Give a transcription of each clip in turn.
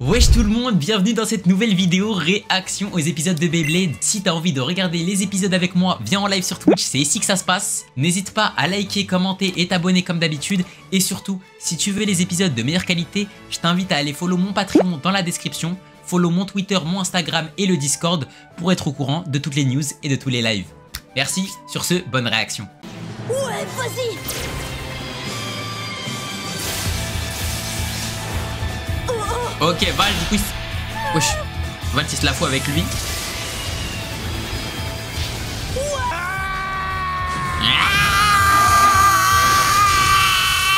Wesh tout le monde, bienvenue dans cette nouvelle vidéo réaction aux épisodes de Beyblade. Si t'as envie de regarder les épisodes avec moi, viens en live sur Twitch, c'est ici que ça se passe. N'hésite pas à liker, commenter et t'abonner comme d'habitude. Et surtout, si tu veux les épisodes de meilleure qualité, je t'invite à aller follow mon Patreon dans la description, follow mon Twitter, mon Instagram et le Discord pour être au courant de toutes les news et de tous les lives. Merci, sur ce, bonne réaction. Ouais, vas-y. Ok, Val, du coup, wesh, Val, il se la fout avec lui.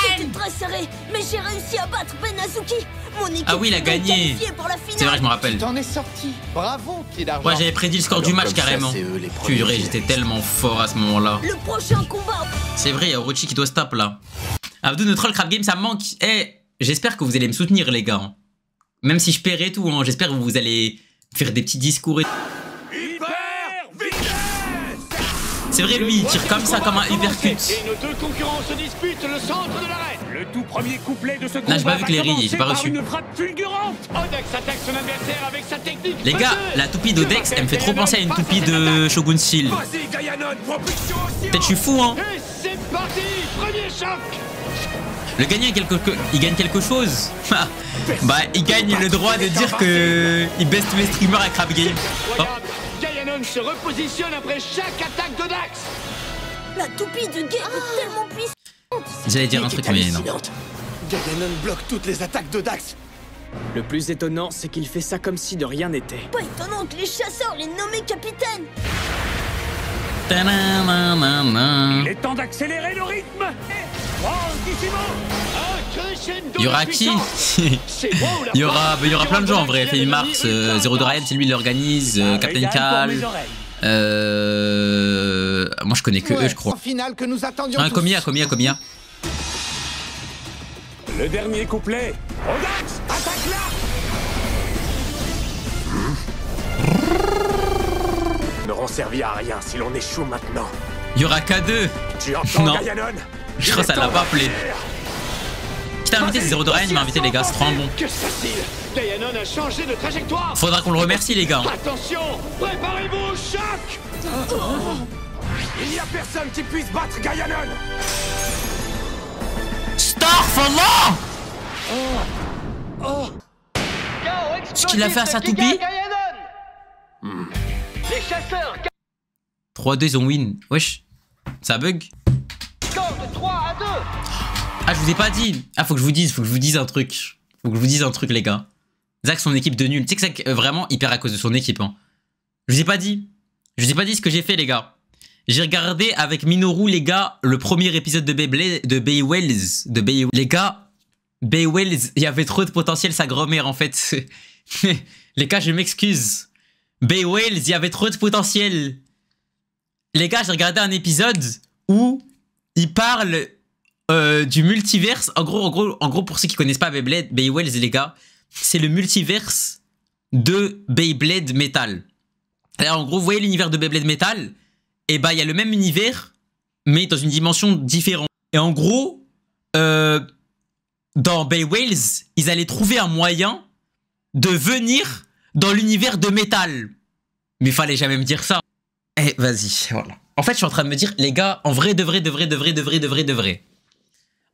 C'était très serré, mais j'ai réussi à battre Ben Azuki. Mon équipe Ah oui, il a gagné. C'est vrai, je me rappelle. T'en es sorti. Bravo, pied d'argent. Ouais, j'avais prédit le score du match carrément. Purée, j'étais tellement fort à ce moment-là. Le prochain combat. C'est vrai, il y a Orochi qui doit se taper là. Abdou, notre troll Crab Game, ça me manque. Eh, j'espère que vous allez me soutenir, les gars. Même si je paierai tout, hein, j'espère que vous allez faire des petits discours et... C'est vrai, lui, il tire comme ça, comme un uppercut. Et nos deux concurrents se disputent le centre de l'arène. Le tout premier couplet de ce combat. Là, j'ai pas vu que les rilles, j'ai pas reçu. Une frappe fulgurante. Odex attaque son adversaire avec sa technique. Les gars, la toupie d'Odex, elle me fait trop penser à une toupie de Shogun Steel. Peut-être je suis fou, hein. Et c'est parti, premier choc. Le gagnant, il gagne quelque chose. Bah, il gagne le droit de dire que il baisse tous les streamers à Crab Game. Oh. Gaïanon se repositionne après chaque attaque de Dax. La toupie de Gay est tellement puissante. J'allais dire un truc, mais non. Gaïanon bloque toutes les attaques de Dax. Le plus étonnant, c'est qu'il fait ça comme si de rien n'était. Pas étonnant que les chasseurs l'aient nommé capitaine. Il est temps d'accélérer le rythme. Il y aura qui? Il y aura plein de gens en vrai. Feli Mars, Zero de Ryan, c'est lui qui l'organise, Captain Cal. Moi je connais que eux, je crois. Ah, Combia. Le dernier couplet. Odax, attaque là. Ne rend servi à rien si l'on échoue maintenant. Il y aura K2. Tu entends, non. Gaïanon? Je crois que ça l'a pas appelé. Qui t'a invité, c'est Zero de Ryan, il m'a invité les gars, c'est trop un bon. Que se passe-t-il? Gaïanon a changé de trajectoire. Faudra qu'on le remercie les gars. Attention, préparez-vous au choc. Il n'y a personne qui puisse battre Gaïanon. Starfallah. Ce qu'il a fait à sa toupie. 3-2, ils ont win. Wesh, ça bug. Ah, je vous ai pas dit. Ah, faut que je vous dise un truc. Les gars. Zach, son équipe de nul. Tu sais que Zach, vraiment, il perd à cause de son équipe. Hein. Je vous ai pas dit. Je vous ai pas dit ce que j'ai fait, les gars. J'ai regardé avec Minoru, les gars, le premier épisode de Beyblade, de Baywells. Les gars, Baywells, il y avait trop de potentiel, sa grand-mère, en fait. Les gars, je m'excuse. Baywells, il y avait trop de potentiel. Les gars, j'ai regardé un épisode où il parle du multiverse. En gros, pour ceux qui connaissent pas Beyblade, Baywells, les gars, c'est le multiverse de Beyblade Metal. Alors, en gros, vous voyez l'univers de Beyblade Metal, et bah, il y a le même univers, mais dans une dimension différente. Et en gros, dans Baywells, ils allaient trouver un moyen de venir dans l'univers de Metal. Mais il fallait jamais me dire ça. Eh, vas-y, voilà. En fait, je suis en train de me dire, les gars, en vrai, de vrai.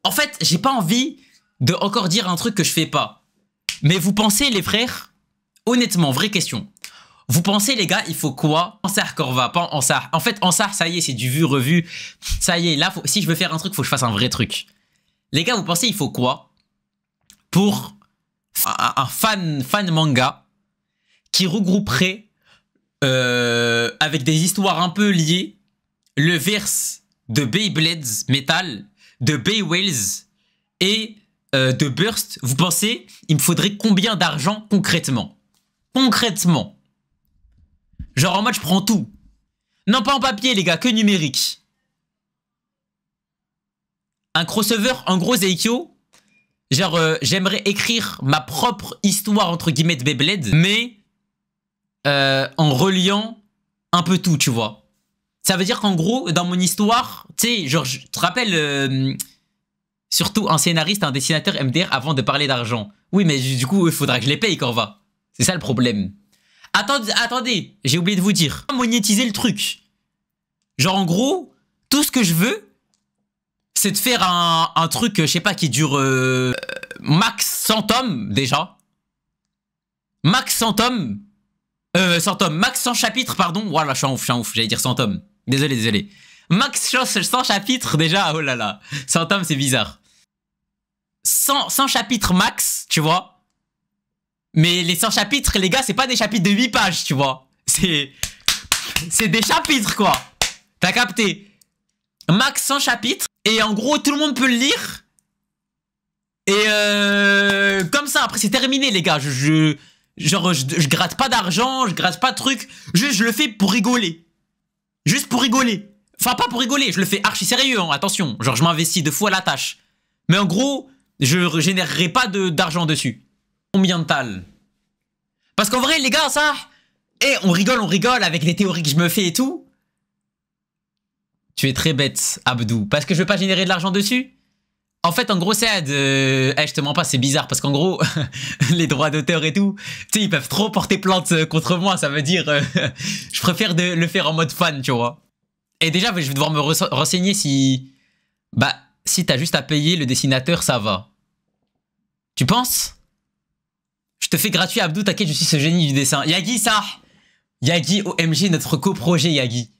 En fait, j'ai pas envie de encore dire un truc que je fais pas. Mais vous pensez, les frères, honnêtement, vraie question. Vous pensez, les gars, il faut quoi? Ansar Korva, pas Ansar. En fait, Ansar, ça y est, c'est du vu, revu. Ça y est, là, si je veux faire un truc, il faut que je fasse un vrai truc. Les gars, vous pensez, il faut quoi pour un fan manga qui regrouperait avec des histoires un peu liées le verse de Beyblade Metal, de Baywells et de Burst? Vous pensez, il me faudrait combien d'argent concrètement? Genre en mode je prends tout. Non, pas en papier les gars, que numérique. Un crossover, en gros Zeikyo, genre j'aimerais écrire ma propre histoire entre guillemets de Beyblade, mais en reliant un peu tout, tu vois. Ça veut dire qu'en gros, dans mon histoire, tu sais, genre, je te rappelle, surtout un scénariste, un dessinateur MDR avant de parler d'argent. Oui, mais du coup, il faudra que je les paye, Corva. C'est ça le problème. Attendez, j'ai oublié de vous dire. Monétiser le truc. Genre, en gros, tout ce que je veux, c'est de faire un truc, je sais pas, qui dure max 100 tomes, déjà. Max 100 tomes. 100 tomes. Max 100 chapitres, pardon. Voilà, je suis un ouf. J'allais dire 100 tomes. Désolé. Max 100 chapitres, déjà. Oh là là. 100 tomes, c'est bizarre. 100 chapitres max, tu vois. Mais les 100 chapitres, les gars, c'est pas des chapitres de 8 pages, tu vois. C'est des chapitres, quoi. T'as capté. Max 100 chapitres. Et en gros, tout le monde peut le lire. Et comme ça, après, c'est terminé, les gars. Je gratte pas d'argent, je gratte pas de trucs. Juste, je le fais pour rigoler. Juste pour rigoler. Enfin, pas pour rigoler, je le fais archi sérieux, hein, attention. Genre, je m'investis 2 fois la tâche. Mais en gros, je générerai pas d'argent dessus. Combien de tal? Parce qu'en vrai, les gars, ça... on rigole avec les théories que je me fais et tout. Tu es très bête, Abdou. Parce que je veux pas générer de l'argent dessus? En fait, en gros, c'est... je te mens pas, c'est bizarre. Parce qu'en gros, les droits d'auteur et tout, tu sais, ils peuvent trop porter plainte contre moi. Ça veut dire... je préfère le faire en mode fan, tu vois. Et déjà, je vais devoir me renseigner si... Bah, si t'as juste à payer le dessinateur, ça va. Tu penses? Je te fais gratuit, Abdou, t'inquiète, je suis ce génie du dessin. Yagi, ça. Yagi, OMG, notre coprojet, Yagi.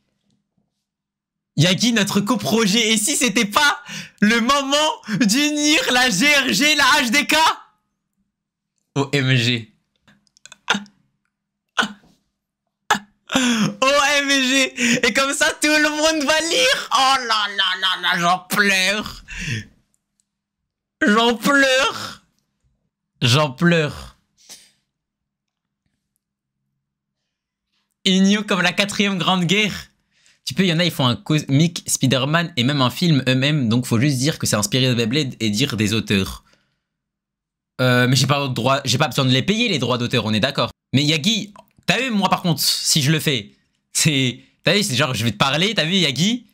Yagi, notre coprojet. Et si c'était pas le moment d'unir la GRG, la HDK? OMG. OMG. Et comme ça, tout le monde va lire. Oh là là là là, j'en pleure. J'en pleure. J'en pleure. Igno comme la 4e grande guerre. Tu peux, il y en a, ils font un comic Spider-Man et même un film eux-mêmes, donc faut juste dire que c'est inspiré de Beyblade et dire des auteurs. Mais j'ai pas besoin de les payer les droits d'auteur, on est d'accord. Mais Yagi, t'as vu, moi par contre, si je le fais, t'as vu, c'est genre je vais te parler, t'as vu Yagi,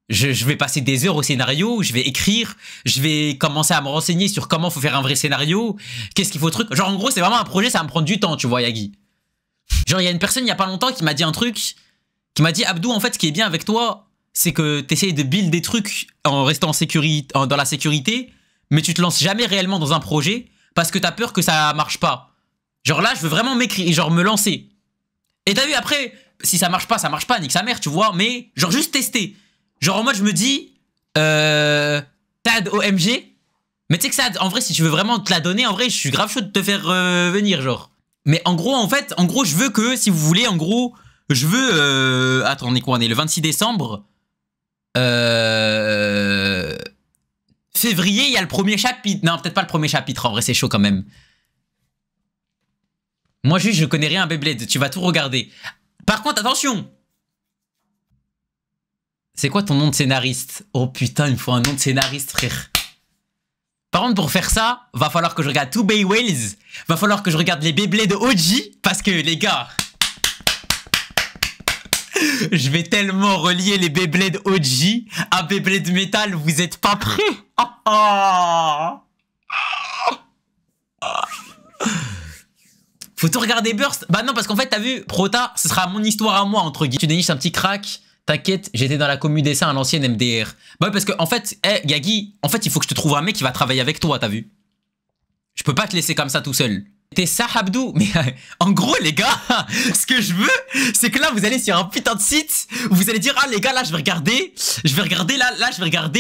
je vais passer des heures au scénario, je vais écrire, je vais commencer à me renseigner sur comment faut faire un vrai scénario, qu'est-ce qu'il faut truc. Genre en gros, c'est vraiment un projet, ça va me prendre du temps, tu vois Yagi. Genre il y a une personne il y a pas longtemps qui m'a dit un truc, qui m'a dit Abdou, en fait, ce qui est bien avec toi, c'est que t'essayes de build des trucs en restant dans la sécurité, mais tu te lances jamais réellement dans un projet parce que t'as peur que ça marche pas. Genre là, je veux vraiment m'écrire, genre me lancer. Et t'as vu, après, si ça marche pas, nique sa mère, tu vois, mais genre juste tester. Genre en mode, je me dis, Tad OMG, mais tu sais que ça, en vrai, si tu veux vraiment te la donner, en vrai, je suis grave chaud de te faire venir, genre. Mais en gros, je veux que, si vous voulez, en gros... Je veux... Attends, on est quoi? On est le 26 décembre. Février, il y a le premier chapitre. Non, peut-être pas le premier chapitre. En vrai, c'est chaud quand même. Moi, juste, je connais rien à Beyblade. Tu vas tout regarder. Par contre, attention. C'est quoi ton nom de scénariste? Oh putain, il me faut un nom de scénariste, frère. Par contre, pour faire ça, va falloir que je regarde tout Beyblade. Va falloir que je regarde les Beyblade OG. Parce que, les gars... Je vais tellement relier les Beyblade OG à Beyblade Metal, vous êtes pas prêts? Faut tout regarder Burst? Bah non, parce qu'en fait, t'as vu, Prota, ce sera mon histoire à moi, entre guillemets. Tu déniches un petit crack, t'inquiète, j'étais dans la commu dessin à l'ancienne MDR. Bah oui, parce que, en fait, Yagi, en fait, il faut que je te trouve un mec qui va travailler avec toi, t'as vu? Je peux pas te laisser comme ça tout seul. T'es ça, Abdou? Mais en gros, les gars, ce que je veux, c'est que là, vous allez sur un putain de site, vous allez dire, ah les gars, là, je vais regarder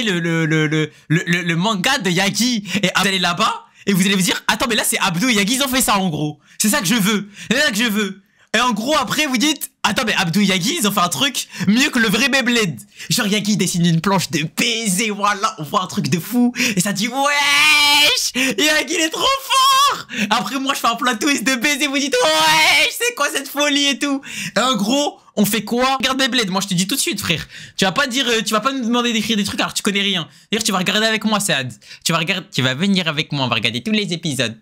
le manga de Yagi. Et vous allez là-bas, et vous allez vous dire, attends, mais là, c'est Abdou et Yagi, ils ont fait ça, en gros. C'est ça que je veux. C'est ça que je veux. Et en gros, après, vous dites, attends, mais Abdou et Yagi, ils ont fait un truc mieux que le vrai Beyblade. Genre, Yagi dessine une planche de baiser, voilà, on voit un truc de fou. Et ça dit, wesh, Yagi, il est trop fort. Après, moi, je fais un plot twist de baiser, vous dites, wesh, c'est quoi cette folie et tout. Et en gros, on fait quoi? Regarde Beyblade, moi, je te dis tout de suite, frère. Tu vas pas nous demander d'écrire des trucs alors que tu connais rien. D'ailleurs, tu vas regarder avec moi, Saad. Tu vas venir avec moi, on va regarder tous les épisodes.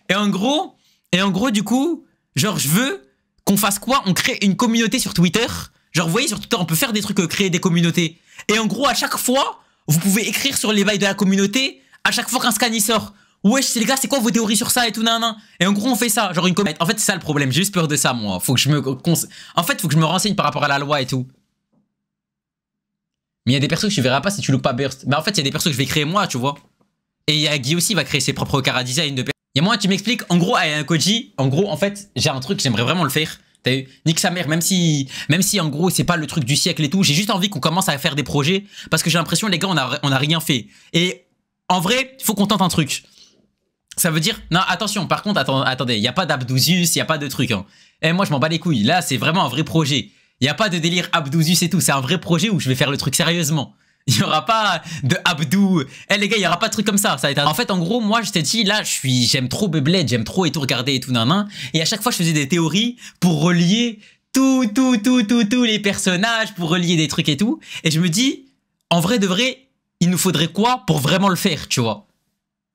Et en gros, du coup, genre, je veux qu'on fasse quoi? On crée une communauté sur Twitter. Genre, vous voyez, sur Twitter, on peut faire des trucs, créer des communautés. Et en gros, à chaque fois, vous pouvez écrire sur les bails de la communauté. À chaque fois qu'un scan y sort, wesh, les gars, c'est quoi vos théories sur ça et tout, nan. Et en gros, on fait ça, genre une comédie. En fait, c'est ça le problème, j'ai juste peur de ça, moi. En fait, faut que je me renseigne par rapport à la loi et tout. Mais il y a des persos que tu verras pas si tu loupes pas Burst. Mais en fait, il y a des persos que je vais créer moi, tu vois. Et il y a Guy aussi, il va créer ses propres chara design de persos. Il y a moi, tu m'expliques, en gros, avec un Koji, en gros, en fait, j'ai un truc, j'aimerais vraiment le faire. T'as vu, nique sa mère, même si en gros c'est pas le truc du siècle et tout, j'ai juste envie qu'on commence à faire des projets parce que j'ai l'impression les gars on a rien fait. Et en vrai, il faut qu'on tente un truc. Ça veut dire non, attention, par contre attendez, il y a pas d'Abdouzius, il y a pas de truc hein. Et moi je m'en bats les couilles. Là, c'est vraiment un vrai projet. Il y a pas de délire Abdouzius et tout, c'est un vrai projet où je vais faire le truc sérieusement. Il y aura pas de Abdou. Eh les gars, il y aura pas de truc comme ça. Ça va être... En fait, en gros, moi, je t'ai dit, là, j'aime trop Beyblade, j'aime trop et tout regarder et tout nan. Et à chaque fois, je faisais des théories pour relier tous les personnages, pour relier des trucs et tout. Et je me dis, en vrai de vrai, il nous faudrait quoi pour vraiment le faire, tu vois?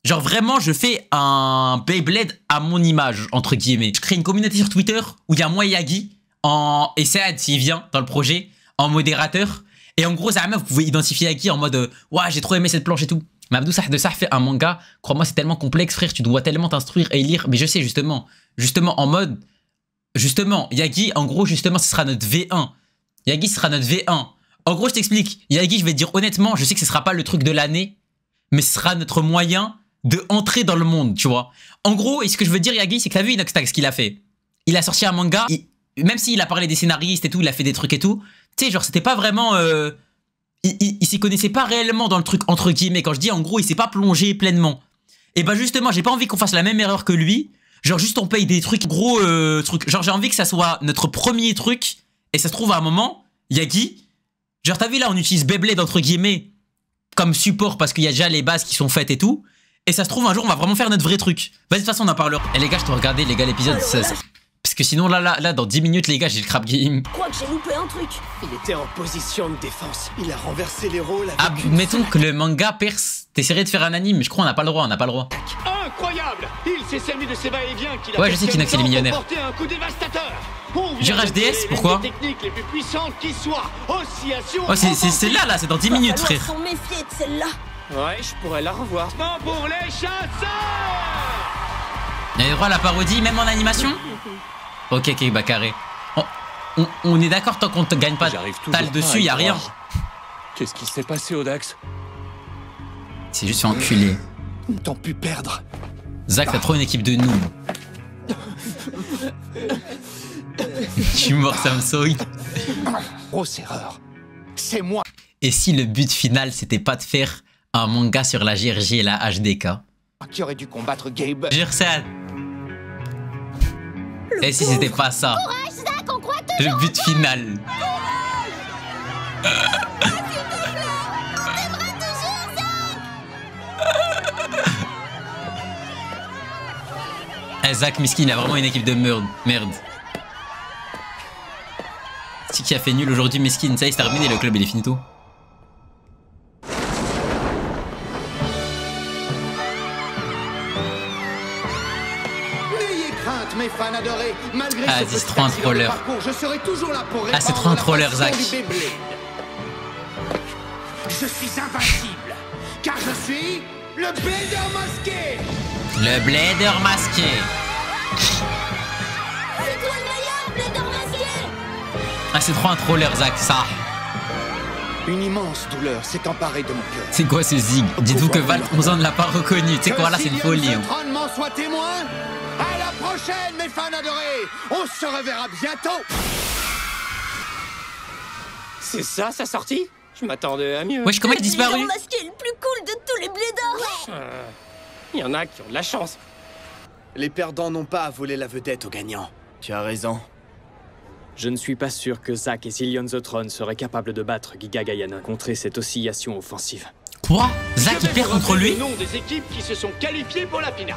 Genre vraiment, je fais un Beyblade à mon image, entre guillemets. Je crée une communauté sur Twitter où il y a moi et Yagi, et Saad, s'il vient dans le projet, en modérateur. Et en gros, vous pouvez identifier Yagi en mode ouais, j'ai trop aimé cette planche et tout. Mais Abdou Sah fait un manga, crois-moi, c'est tellement complexe, frère, tu dois tellement t'instruire et lire. Mais je sais, justement, en mode. Justement, Yagi, en gros, justement, ce sera notre V1. Yagi, ce sera notre V1. En gros, je t'explique. Yagi, je vais te dire honnêtement, je sais que ce sera pas le truc de l'année, mais ce sera notre moyen de entrer dans le monde, tu vois. En gros, et ce que je veux dire, Yagi, c'est que t'as vu Inoxtag, ce qu'il a fait. Il a sorti un manga, même s'il a parlé des scénaristes et tout, il a fait des trucs et tout. Tu sais, genre, c'était pas vraiment... il s'y connaissait pas réellement dans le truc, entre guillemets. Quand je dis, en gros, il s'est pas plongé pleinement. Et bah justement, j'ai pas envie qu'on fasse la même erreur que lui. Genre, juste on paye des trucs, gros trucs. Genre, j'ai envie que ça soit notre premier truc. Et ça se trouve, à un moment, Yagi... Genre, t'as vu, là, on utilise Beyblade, entre guillemets, comme support, parce qu'il y a déjà les bases qui sont faites et tout. Et ça se trouve, un jour, on va vraiment faire notre vrai truc. Vas-y, de toute façon, on en parlera. Et les gars, je te regardais, les gars, l'épisode 16. Parce que sinon, là, dans 10 minutes, les gars, j'ai le crap game. Je crois que j'ai loupé un truc. Il était en position de défense. Il a renversé les rôles avec Ah, mettons que le manga perce. T'essaierais de faire un anime, mais je crois qu'on n'a pas le droit, Incroyable! Il s'est servi de ses va-et-vient qu'il a ouais, je sais qu'Inox, il est millionnaire. porter un coup dévastateur. Jure HDS, pourquoi? Les techniques les plus puissantes qui soient. Oscillation. Oh, c'est celle-là, là, c'est dans 10 minutes, frère. Ils sont méfiés de celle-là. Ouais, je pourrais la revoir. Non pour les chasseurs. Il y a droit à la parodie, même en animation? Ok, bah carré. On est d'accord, tant qu'on te gagne pas tal dessus, y a rien. Qu'est-ce qui s'est passé, Audax? C'est juste fait enculer. T'as pu perdre. Zach, t'as trop une équipe de noobs. Je suis mort, Samsung. Grosse erreur. C'est moi. Et si le but final, c'était pas de faire un manga sur la GRG et la HDK? Qui aurait dû combattre Gabe? Jure ça. Et si c'était pas ça? Le but final. Zach Miskin, il a vraiment une équipe de merde. C'est qui a fait nul aujourd'hui, Miskin? Ça y est, c'est terminé, le club il est finito. N'ayez crainte, mes fans adorés. Malgré ah, c'est trop un troller. Je serai toujours là pour ah, c'est trop un troller, Zach. Je suis invincible, car je suis le Blader masqué. Le Blader masqué. C'est toi le meilleur, Blader masqué. Ah, c'est trop un troller, Zach, ça. Une immense douleur s'est emparée de mon cœur. C'est quoi ce zig? Dites-vous que Val 11 ans ne l'a pas reconnu. Tu sais quoi, là, c'est une folie. Que Tron m'en soit témoin. À la prochaine, mes fans adorés. On se reverra bientôt. C'est ça, sa sortie? Je m'attendais à mieux. Wesh, comment il a disparu? Le Blader masqué est le plus cool de tous les Bladers. Il y en a qui ont de la chance. Les perdants n'ont pas à voler la vedette aux gagnants. Tu as raison. Je ne suis pas sûr que Zack et Zillion the Tron seraient capables de battre Giga Gaïanon, contrer cette oscillation offensive. Quoi? Zach il perd contre lui? Le nom des équipes qui se sont qualifiées pour la finale.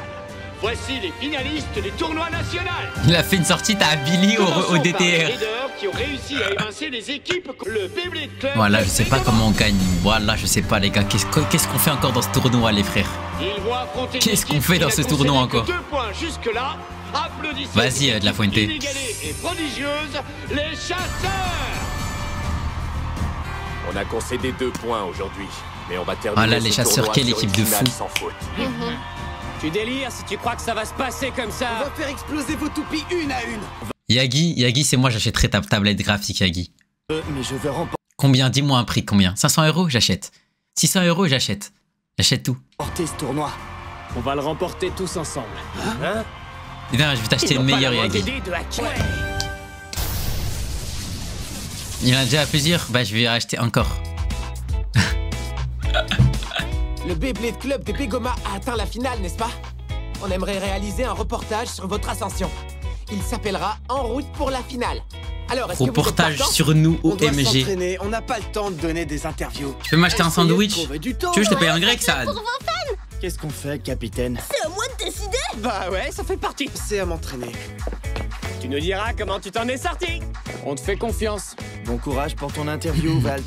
Voici les finalistes des tournois nationaux. Il a fait une sortie, t'as Billy au DTR. Qui ont réussi à évincer les équipes. Le Beyblade Club. Voilà, je sais pas comment on gagne. Voilà, je sais pas les gars. Qu'est-ce qu'on fait encore dans ce tournoi, les frères? Qu'est-ce qu'on fait dans ce tournoi encore? 2 points jusque-là. Applaudissez. Vas-y, de la Fuente. Inégalée et prodigieuse, les chasseurs. On a concédé 2 points aujourd'hui, mais on va terminer. Ah là, les chasseurs, quelle équipe de fou. Sans faute. Tu délires si tu crois que ça va se passer comme On ça. va faire exploser vos toupies une à une. Yagi, c'est moi, j'achèterai ta tablette graphique, Yagi. Mais je vais Combien? Dis-moi un prix, combien? 500 €? J'achète. 600 €? J'achète. J'achète tout. remporter ce tournoi. On va le remporter tous ensemble. Hein? Viens, je vais t'acheter le meilleur, Yagi. Il en a déjà plusieurs? Bah, je vais acheter encore. Le Beyblade Club de Begoma a atteint la finale, n'est-ce pas? On aimerait réaliser un reportage sur votre ascension. Il s'appellera En route pour la finale. Alors, est-ce que vous êtes Reportage partant? sur nous au On doit MG. s'entraîner, on n'a pas le temps de donner des interviews. Tu peux m'acheter un sandwich? Tu Trouver du temps. veux, je te paye un grec, ça? Qu'est-ce qu'on fait, capitaine? C'est à moi de décider. Bah ouais, ça fait partie. C'est à m'entraîner. Tu nous diras comment tu t'en es sorti. On te fait confiance. Bon courage pour ton interview, Valt.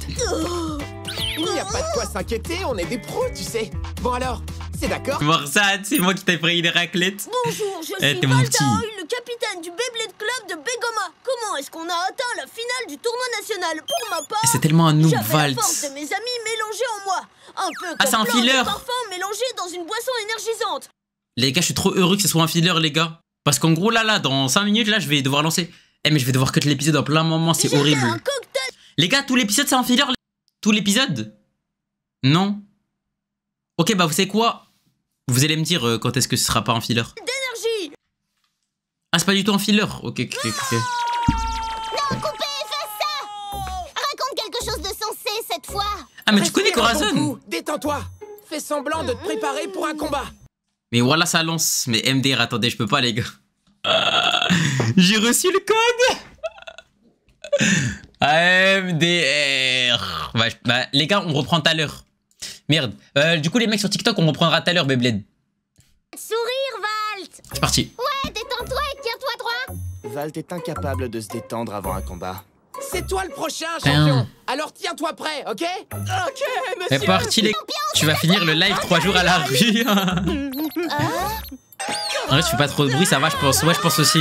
Il n'y a pas de quoi s'inquiéter, on est des pros, tu sais. Bon alors, c'est d'accord? Morsad, c'est moi qui t'ai pris des raclettes. Bonjour, je Eh, suis t'es mon Valt petit. Ahoy, le capitaine du Beyblade Club de Begoma. Comment est-ce qu'on a atteint la finale du tournoi national? Pour ma part, C'est tellement un noob, j'avais la Valt. force de mes amis mélangée en moi. Un peu Ah, c'est un comme plein filler. de parfums mélangés dans une boisson énergisante. Les gars, je suis trop heureux que ce soit un filler, les gars. Parce qu'en gros, là, dans 5 minutes, là, je vais devoir lancer. Eh, mais je vais devoir cut l'épisode en plein moment, c'est J'ai fait horrible. un cocktail Les gars, tout l'épisode, c'est un filler? Tout l'épisode? Non. Ok, bah, vous savez quoi? Vous allez me dire quand est-ce que ce sera pas un filler. d'énergie. Ah, c'est pas du tout un filler. Ok, ok, ok. Non, coupez, fais ça! Raconte quelque chose de sensé cette fois! Ah, mais tu connais Respire un bon Corazon? coup, détends-toi. Fais semblant de te préparer pour un combat. Mais voilà, ça lance. Mais MDR, attendez, je peux pas, les gars. J'ai reçu le code. MDR. Bah, les gars, on reprend tout à l'heure. Merde. Du coup, les mecs sur TikTok, on reprendra tout à l'heure, Beyblade. Sourire, Valt! C'est parti. Ouais, détends-toi et tiens-toi droit! Valt est incapable de se détendre avant un combat. C'est toi le prochain, Putain. champion. Alors tiens-toi prêt, ok? Ok, C'est monsieur. parti, les... Tu vas finir le live 3 jours à la rue. En vrai, je fais pas trop de bruit, ça va, je pense. Ouais, je pense aussi.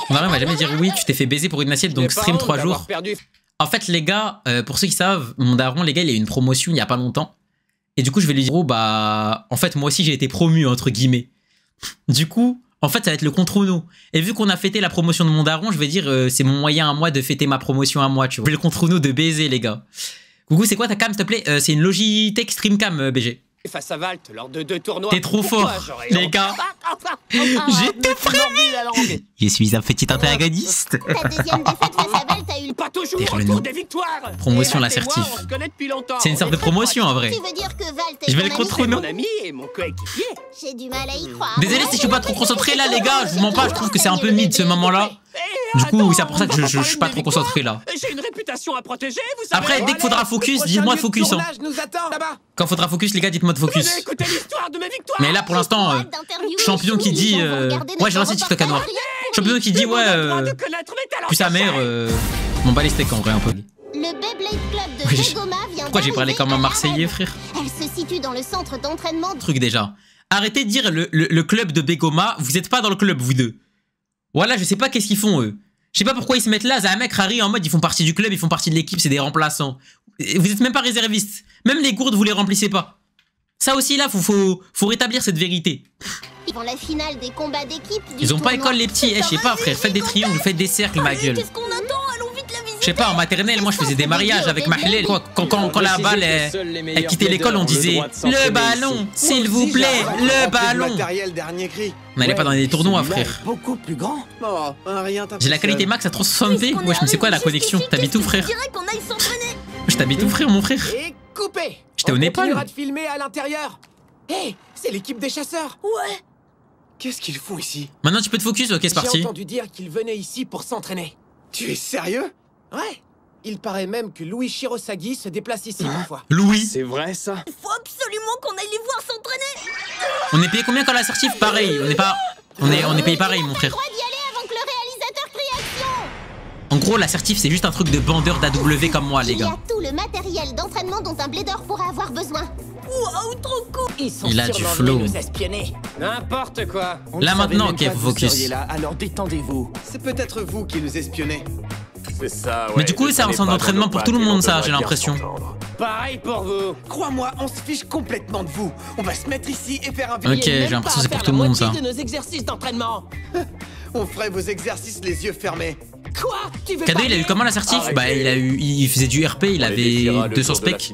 Marie va jamais dire oui, tu t'es fait baiser pour une assiette, donc J'ai pas stream honte 3 d'avoir jours. perdu. En fait, les gars, pour ceux qui savent, mon daron, les gars, il a eu une promotion il y a pas longtemps. Et du coup, je vais lui dire, oh bah, en fait, moi aussi, j'ai été promu, entre guillemets. Du coup, en fait, ça va être le contre Uno. Et vu qu'on a fêté la promotion de mon daron, je vais dire, c'est mon moyen à moi de fêter ma promotion à moi, tu vois. Je vais le contre Uno de baiser, les gars. Coucou, c'est quoi ta cam, s'il te plaît? C'est une Logitech Stream Cam, BG. Face à Valt lors de 2 tournois. T'es trop Pourquoi fort, j'aurais les honte? gars. J'ai tout prévu. Je suis un petit antagoniste. Ta deuxième défaite face à Valt a eu le... Pas toujours Derrière le autour nom. des victoires. Promotion Et Valt et l'assertif. moi, on se connaît depuis longtemps. C'est une sorte de promotion, en vrai. Tu veux dire que Valt est Je vais ton le ami? contre C'est Uno. mon ami et mon coéquipier. J'ai du mal à y croire. Désolé si je suis pas trop concentré là, les gars. Je vous mens pas, je trouve que c'est un peu mid ce moment-là. Du coup, c'est pour ça que je suis pas trop concentré là. J'ai une réputation à protéger, vous savez. Après, dès qu'il faudra focus, dites-moi de focus. Hein. Tournage nous attend là-bas. Quand faudra focus, les gars, dites-moi de focus. Vous avez écouté l'histoire de mes victoires. Mais là, pour l'instant, champion qui dit. Ouais, j'ai lancé TikTok à noir. Champion qui dit, ouais, plus sa mère. M'en bat les steaks en vrai, un peu. Le Beyblade Club de Oui, Begoma vient Pourquoi j'ai parlé d'arriver comme un à la Marseillais, arène. frère? Elle se situe dans le centre d'entraînement Truc déjà. Arrêtez de dire le club de Begoma, vous êtes pas dans le club, vous deux. Voilà, je sais pas qu'est-ce qu'ils font, eux. Je sais pas pourquoi ils se mettent là, Zamek, Harry, en mode ils font partie du club, ils font partie de l'équipe, c'est des remplaçants. Vous êtes même pas réservistes. Même les gourdes, vous les remplissez pas. Ça aussi, là, faut rétablir cette vérité. Dans la finale des combats d'équipe du Ils ont pas tournoi. école, les petits. Eh, je sais pas, frère, faites des triangles, faites des cercles, ma Allez, gueule. qu'est-ce qu'on attend? Allons vite la visiter. Je sais pas, en maternelle, moi je faisais des mariages avec Mahlel. Quand la balle elle quittait l'école, on disait le ballon, s'il vous plaît, le ballon. Matériel dernier cri. On allait pas dans des tournois, Celui-là frère. est beaucoup plus grand. Oh, rien J'ai la qualité max à 360p. Wesh, mais c'est quoi la connexion? T'habites où, frère? Je dirais qu'on aille s'entraîner. Je t'habite où, frère, mon frère? Et coupé. J'étais au On Népal. continuera de filmer à l'intérieur. Hé, c'est l'équipe des chasseurs. Ouais. Qu'est-ce qu'ils font ici? Maintenant, tu peux te focus? Ok, c'est J'ai parti. entendu dire qu'ils venaient ici pour s'entraîner. Tu es sérieux? Ouais. Il paraît même que Louis Shirosagi se déplace ici parfois. Louis. C'est vrai ça. Il faut absolument qu'on aille les voir s'entraîner. On est payé combien quand l'assertif? Pareil, on est pas. On est payé pareil, mon frère. Droit d'y aller avant que le réalisateur crie action. En gros, l'assertif, c'est juste un truc de bandeur d'AW comme moi, les Il y a gars. tout le matériel d'entraînement dont un blader pourra avoir besoin. Waouh, trop cool. Ils sont Il a du sûrement flow. venus nous espionner. N'importe quoi. On Là, ne savait maintenant, même ok, pas faut que vous focus. seriez là, alors détendez-vous. C'est peut-être vous qui nous espionnez. C'est ça, ouais. Mais du coup, c'est un centre d'entraînement pour tout le monde, ça, j'ai l'impression. Pareil pour vous. Crois-moi, on se fiche complètement de vous. On va se mettre ici et faire un Ok, j'ai l'impression que c'est pour tout le monde, ça. de nos exercices d'entraînement. On ferait vos exercices les yeux fermés. Quoi? Tu veux Cadeau, il a eu comment l'assertif? Bah, il faisait du RP, il avait 200 specs.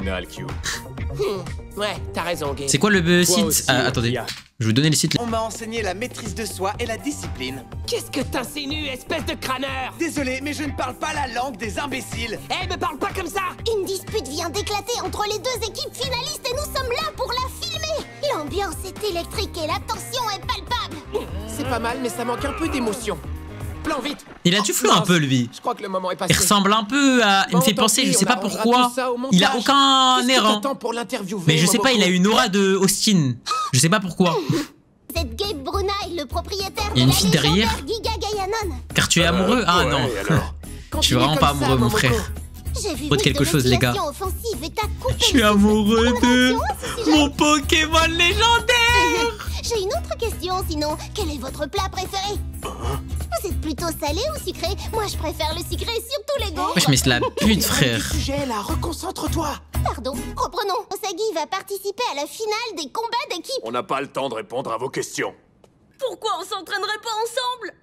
Ouais, t'as raison, Gabe. C'est quoi le site? Attendez, je vais vous donner le site. On m'a enseigné la maîtrise de soi et la discipline. Qu'est-ce que t'insinues, espèce de crâneur? Désolé, mais je ne parle pas la langue des imbéciles. Eh, me parle pas comme ça! Une dispute vient d'éclater entre les deux équipes finalistes et nous sommes là pour la filmer. L'ambiance est électrique et la tension est palpable. C'est pas mal, mais ça manque un peu d'émotion. Plan vite. Il a du flow un peu, lui. Je crois que le moment est passé. Il ressemble un peu à... Il me fait penser, je sais pas pourquoi. Il a aucun air, hein. Mais je sais pas, il a une aura de Austin. Je sais pas pourquoi. C'est Gabe Brunei, le propriétaire Il y a de une la fille derrière. Giga Gaianon. Car tu es amoureux? Ah non. Je suis vraiment pas amoureux, mon frère. J'ai vu Faut de quelque chose, les gars. offensive et t'as coupé Je suis amoureux de mon Pokémon légendaire. J'ai une autre question, sinon. Quel est votre plat préféré? Vous êtes plutôt salé ou sucré? Moi, je préfère le sucré, surtout les gars. Wesh, mais c'est la pute, frère. Sujet là, reconcentre-toi. Pardon, reprenons. Osagi va participer à la finale des combats d'équipe. On n'a pas le temps de répondre à vos questions. Pourquoi on s'entraînerait pas ensemble?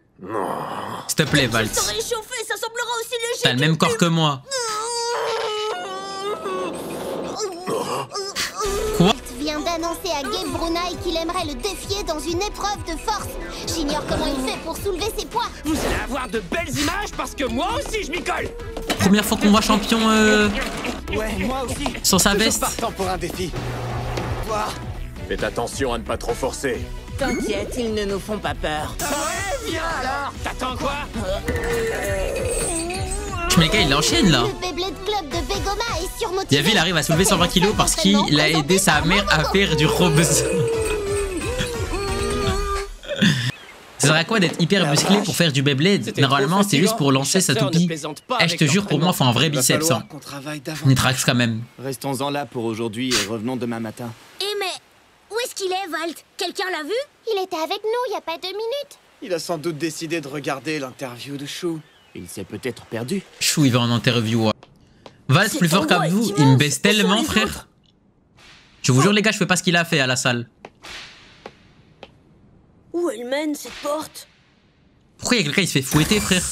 S'il te plaît, Valt. Ça serait échauffé, ça semblera aussi léger. T'as le même corps que moi. Quoi? Vient d'annoncer à Gabe Brunei qu'il aimerait le défier dans une épreuve de force. J'ignore comment il fait pour soulever ses poids. Vous allez avoir de belles images parce que moi aussi je m'y colle. Première fois qu'on voit champion Ouais, moi aussi. sans sa Toujours veste. partant pour un défi. Voir. Faites attention à ne pas trop forcer. T'inquiète, ils ne nous font pas peur. Ouais, viens alors. T'attends quoi? Mais le gars, il enchaîne là. Le Beyblade Club de Begoma est surmotivé. Yavi, il arrive à soulever 120 kilos parce qu'il a aidé sa mère à faire du Robes. Ça sert à quoi d'être hyper musclé pour faire du Beyblade? Normalement, c'est juste pour lancer sa toupie. Eh, je te jure, pour moi, faut un vrai biceps. Hein. Nitrax quand même. Restons-en là pour aujourd'hui et revenons demain matin. Eh mais, où est-ce qu'il est, Valt? Quelqu'un l'a vu? Il était avec nous il y a pas 2 minutes. Il a sans doute décidé de regarder l'interview de Chou. Il s'est peut-être perdu. Chou, il va en interview. Valt, plus fort qu'à vous, il me baisse tellement, frère. Je vous jure, les gars, je fais pas ce qu'il a fait à la salle. Où elle mène, cette porte? Pourquoi il y a quelqu'un qui se fait fouetter, frère?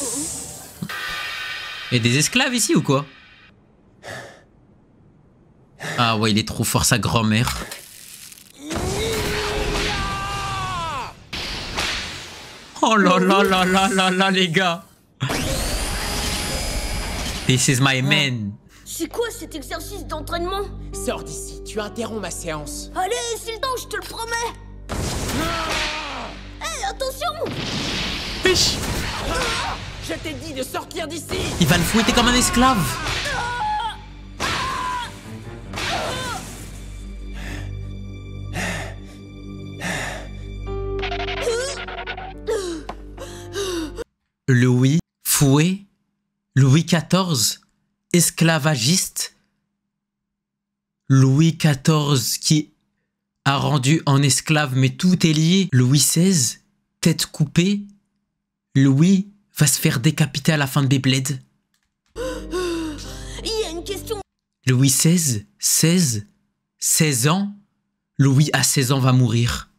Il y a des esclaves ici ou quoi? Ah ouais, il est trop fort, sa grand-mère. Oh là là là là là là, les gars. This is my man. C'est quoi cet exercice d'entraînement? Sors d'ici, tu interromps ma séance. Allez, c'est le temps, je te le promets. Hé, attention! Wesh. Je t'ai dit de sortir d'ici. Il va le fouetter comme un esclave. Louis, fouet, Louis XIV, esclavagiste, Louis XIV qui a rendu en esclave, mais tout est lié, Louis XVI, tête coupée, Louis va se faire décapiter à la fin de Beyblade. Il y a une question. Louis XVI, 16 ans, Louis à 16 ans va mourir.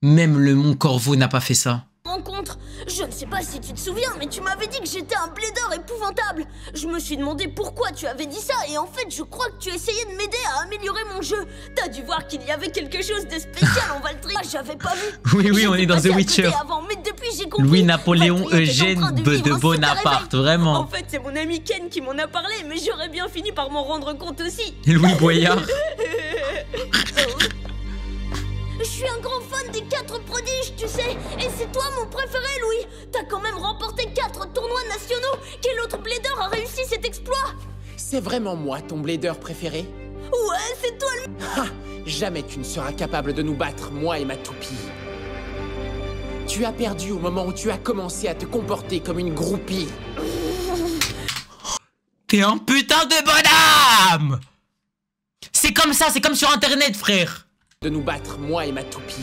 Même le Mont Corvo n'a pas fait ça. Rencontre. Je ne sais pas si tu te souviens, mais tu m'avais dit que j'étais un blader épouvantable. Je me suis demandé pourquoi tu avais dit ça, et en fait, je crois que tu essayais de m'aider à améliorer mon jeu. T'as dû voir qu'il y avait quelque chose de spécial en Valtteri. J'avais pas vu. Oui, on est dans The Witcher. Avant, mais depuis, j'ai compris. Louis-Napoléon Valtteri était en Eugène train de vivre de un super Bonaparte, éveil. vraiment. En fait, c'est mon ami Ken qui m'en a parlé, mais j'aurais bien fini par m'en rendre compte aussi. Louis Boyard. Je suis un grand fan des 4 prodiges, tu sais. Et c'est toi mon préféré, Louis. T'as quand même remporté 4 tournois nationaux. Quel autre blader a réussi cet exploit? C'est vraiment moi ton blader préféré? Ouais, c'est toi le... Ha! Jamais tu ne seras capable de nous battre, moi et ma toupie. Tu as perdu au moment où tu as commencé à te comporter comme une groupie. T'es un putain de bonhomme. C'est comme ça, c'est comme sur internet, frère. De nous battre, moi et ma toupie.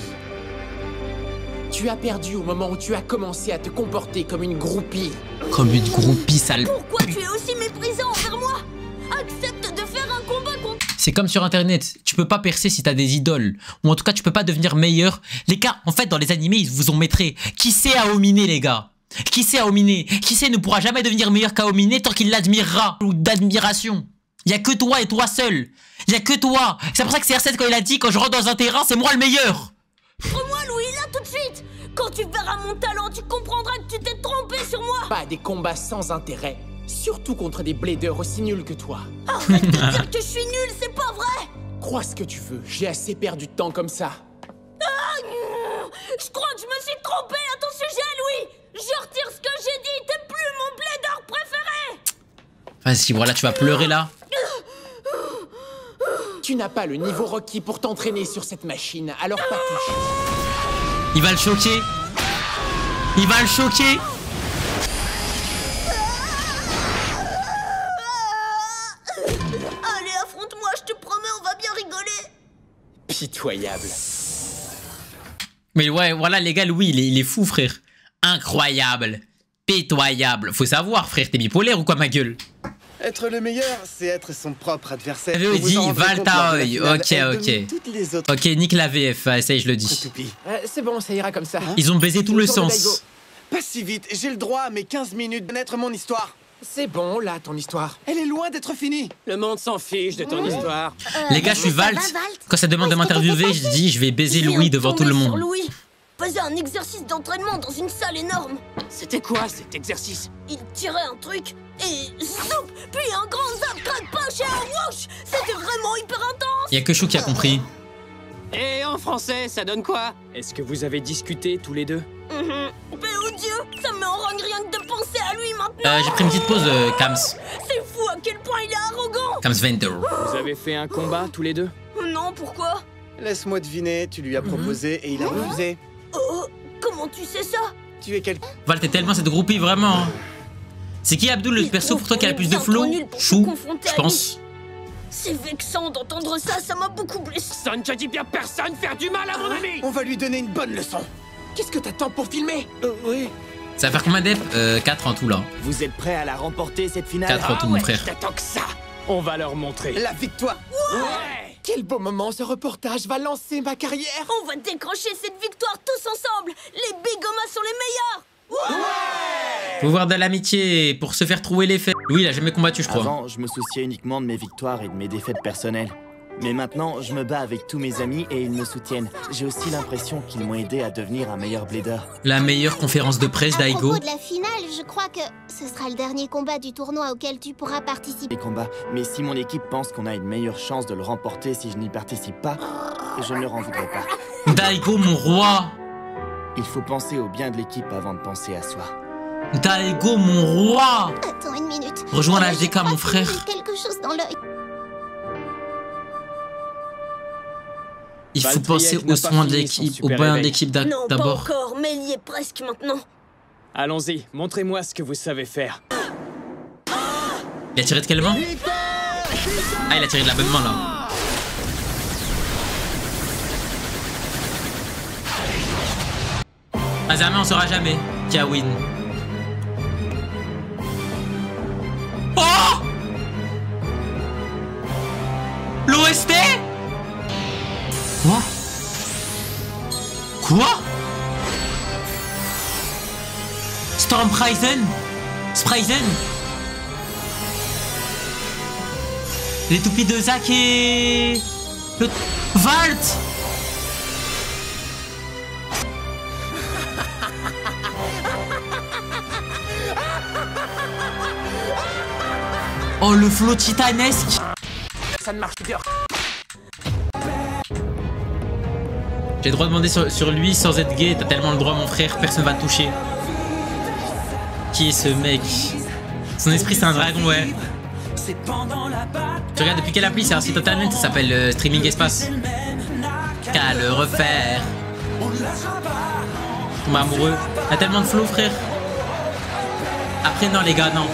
Tu as perdu au moment où tu as commencé à te comporter comme une groupie. Comme une groupie sale. Pourquoi tu es aussi méprisant envers moi? Accepte de faire un combat contre... C'est comme sur internet, tu peux pas percer si t'as des idoles. Ou en tout cas, tu peux pas devenir meilleur. Les gars, en fait, dans les animés, ils vous ont maîtrisé. Qui sait Aomine, les gars? Qui sait Aomine? Qui sait ne pourra jamais devenir meilleur qu'Aomine tant qu'il l'admirera ou d'admiration? Il y a que toi et toi seul. Il y a que toi. C'est pour ça que CR7 quand il a dit quand je rentre dans un terrain, c'est moi le meilleur. Montre-moi Louis, là tout de suite. Quand tu verras mon talent, tu comprendras que tu t'es trompé sur moi. Pas des combats sans intérêt. Surtout contre des bladers aussi nuls que toi. Arrête de dire que je suis nul, c'est pas vrai. Crois ce que tu veux, j'ai assez perdu de temps comme ça. Je crois que je me suis trompé à ton sujet, Louis. Je retire ce que j'ai dit, t'es plus mon blader préféré. Vas-y, voilà, tu vas pleurer là. Tu n'as pas le niveau requis pour t'entraîner sur cette machine, alors pas touche. Il va le choquer. Il va le choquer. Allez, affronte-moi, je te promets, on va bien rigoler. Pitoyable. Mais ouais, voilà les gars, Louis, il est fou, frère. Incroyable. Pitoyable. Faut savoir, frère, t'es bipolaire ou quoi, ma gueule? Être le meilleur, c'est être son propre adversaire. Il dit Valtaoy. Ok. Ok, nique la VF, ça y est, je le dis. C'est bon, ça ira comme ça. Ils ont baisé tout le sens. Pas si vite, j'ai le droit à mes 15 minutes de connaître mon histoire. C'est bon, là, ton histoire. Elle est loin d'être finie. Le monde s'en fiche de ton histoire. Les gars, je suis Valt. Quand ça demande de m'interviewer, je dis je vais baiser Louis devant tout le monde. Louis faisait un exercice d'entraînement dans une salle énorme. C'était quoi cet exercice? Il tirait un truc et zoup, puis un grand zap crack-punch et un whoosh. C'était vraiment hyper intense. Y'a que Chou qui a compris. Et en français, ça donne quoi? Est-ce que vous avez discuté tous les deux? Mais oh Dieu, ça me rend rien que de penser à lui maintenant. J'ai pris une petite pause, Kams. C'est fou à quel point il est arrogant. Kams Venter. Vous avez fait un combat tous les deux? Non, pourquoi? Laisse-moi deviner, tu lui as proposé et il a refusé. Oh, comment tu sais ça? Tu es quelqu'un. Val, t'es tellement cette groupie, vraiment. Hein. C'est qui, Abdul, le perso pour toi qui a le plus de flow? Chou, je pense. C'est vexant d'entendre ça, ça m'a beaucoup blessé. Ça ne te dit bien personne faire du mal à mon ami. On va lui donner une bonne leçon. Qu'est-ce que t'attends pour filmer? Oui. Ça va faire combien d'ep 4 en tout, là. Vous êtes prêts à la remporter, cette finale? 4 en tout, mon frère. T'attends que ça. On va leur montrer. La victoire. Ouais. Quel beau moment, ce reportage va lancer ma carrière. On va décrocher cette victoire tous ensemble. Les Bigomas sont les meilleurs. Pouvoir de l'amitié pour se faire trouver les faits. Louis, il a jamais combattu, je crois. Avant, je me souciais uniquement de mes victoires et de mes défaites personnelles. Mais maintenant, je me bats avec tous mes amis et ils me soutiennent. J'ai aussi l'impression qu'ils m'ont aidé à devenir un meilleur blader. La meilleure conférence de presse À d'Aigo. propos de la finale, je crois que ce sera le dernier combat du tournoi auquel tu pourras participer. Les combats. Mais si mon équipe pense qu'on a une meilleure chance de le remporter si je n'y participe pas, je ne leur en voudrais pas. Daigo, mon roi. Il faut penser au bien de l'équipe avant de penser à soi. Daigo, mon roi. Attends une minute. Rejoins la Je HDK, crois mon qu'il frère. y a quelque chose dans l'œil. Il faut Valtriek penser n'a aux pas soins de fini l'équipe, son au super bien de réveil. l'équipe Non, pas d'abord. encore, mais il y est presque maintenant. Allons-y, montrez-moi ce que vous savez faire. Il a tiré de quelle main? Ah, il a tiré de la bonne main, là. Ah, jamais on saura jamais qui a win. Oh! L'OST? Quoi? Quoi? Stormprisen? Sprisen? Les toupies de Zach et... Le... Valt! Oh, le flow titanesque! Ça ne marche bien. J'ai le droit de demander sur lui sans être gay, t'as tellement le droit, mon frère, personne va te toucher. Qui est ce mec? Son esprit, c'est un dragon, ouais. Tu regardes depuis quelle appli? C'est un site internet, ça s'appelle Streaming Espace. Qu'à le refaire. Tombe amoureux. T'as tellement de flow, frère. Après, non, les gars, non.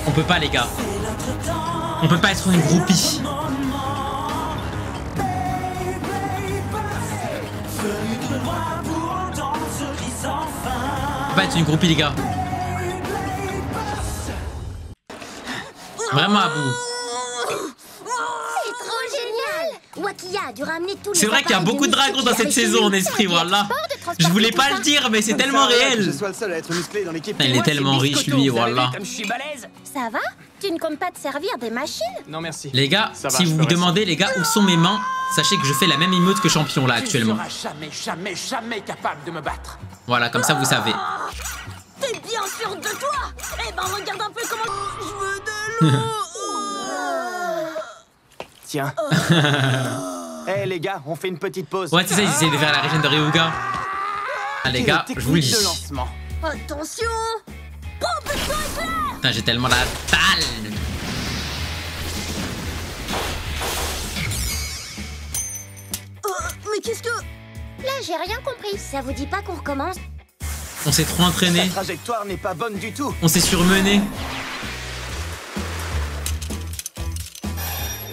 On peut pas, les gars. On peut pas être une groupie. pas être une groupie, les gars. Vraiment à bout. C'est trop génial. Wakia a dû ramener tous les C'est vrai qu'il y a beaucoup de dragons dans cette saison en esprit, voilà. Je voulais pas le dire, mais c'est tellement réel. Je sois le seul à être musclé dans l'équipe. Il est tellement riche, lui, voilà. Comme je suis balèze. Ça va? Tu ne comptes pas te servir des machines? Non, merci. Les gars, Ça va, si je vous peux vous demandez, les gars, où sont mes mains, sachez que je fais la même emote que champion là actuellement. Tu seras jamais capable de me battre. Voilà, comme ça vous savez. T'es bien sûr de toi? Eh ben regarde un peu comment je veux de l'eau. Tiens. Eh les gars, on fait une petite pause. Ouais, c'est ça, ils essaient de faire la régène de Ryuga. Ah les gars, je vous le dis. Attention. Prends peu de temps éclair. Putain, j'ai tellement la dalle. Mais qu'est-ce que... Là, j'ai rien compris. Ça vous dit pas qu'on recommence? On s'est trop entraîné. La trajectoire n'est pas bonne du tout. On s'est surmené.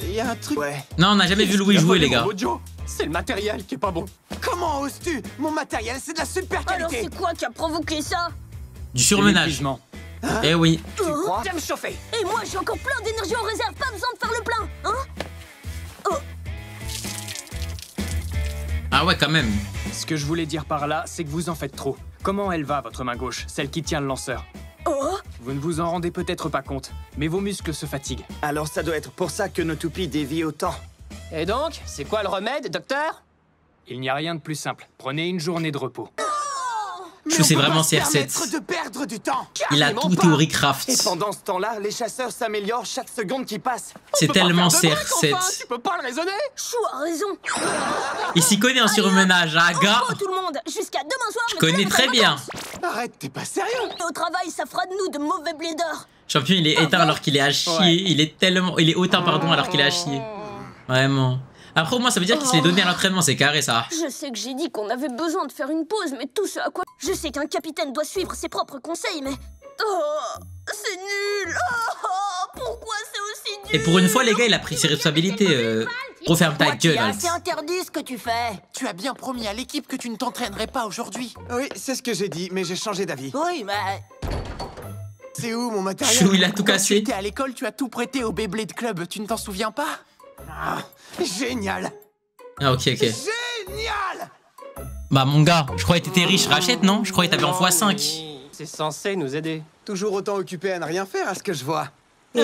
Il y a un truc. Ouais. Non, on n'a jamais vu Louis jouer, les gars. C'est le matériel qui est pas bon. Comment oses-tu? Mon matériel, c'est de la super Alors qualité. c'est quoi qui a provoqué ça? Du surmenage. Eh oui. Tu crois? Viens me chauffer. Et moi j'ai encore plein d'énergie en réserve, pas besoin de faire le plein, hein? Ah ouais, quand même. Ce que je voulais dire par là, c'est que vous en faites trop. Comment elle va, votre main gauche, celle qui tient le lanceur? Oh. Vous ne vous en rendez peut-être pas compte, mais vos muscles se fatiguent. Alors ça doit être pour ça que nos toupies dévient autant. Et donc, c'est quoi le remède, docteur? Il n'y a rien de plus simple. Prenez une journée de repos. Je sais vraiment CR7. CR7. De perdre du temps. Il a tout théorie craft. Et pendant ce temps-là, les chasseurs s'améliorent chaque seconde qui passe. C'est tellement Tu CR7. peux pas le raisonner? Chou a raison. Il s'y connaît en surmenage, hein, gars. Oh tout le monde, jusqu'à demain soir. Je connais très bien. Arrête, t'es pas sérieux. Au travail, ça fera de nous de mauvais blédeurs. Champion, il est éteint alors qu'il est à chier. Ouais. Il est hautain, pardon, alors qu'il est à chier. Vraiment. Après, au moins, ça veut dire qu'il se l'est donné à l'entraînement, c'est carré, ça. Je sais que j'ai dit qu'on avait besoin de faire une pause, mais tout ce à quoi... Je sais qu'un capitaine doit suivre ses propres conseils, mais... Oh, c'est nul. Oh, pourquoi c'est aussi nul? Et pour une fois, les gars, il a pris ses responsabilités. Referme ta gueule, Alt. C'est interdit ce que tu fais. Tu as bien promis à l'équipe que tu ne t'entraînerais pas aujourd'hui. Oui, c'est ce que j'ai dit, mais j'ai changé d'avis. Oui, mais... C'est où mon matériel? Chou, il a tout Quand cassé. tu étais à l'école, tu as tout prêté au Beyblade Club, tu ne t'en souviens pas? Ah, génial. Ah, ok, ok. Génial. Bah, mon gars, je croyais que t'étais riche, rachète, non? Je croyais que t'avais en x5. C'est censé nous aider. Toujours autant occupé à ne rien faire, à ce que je vois. Eh,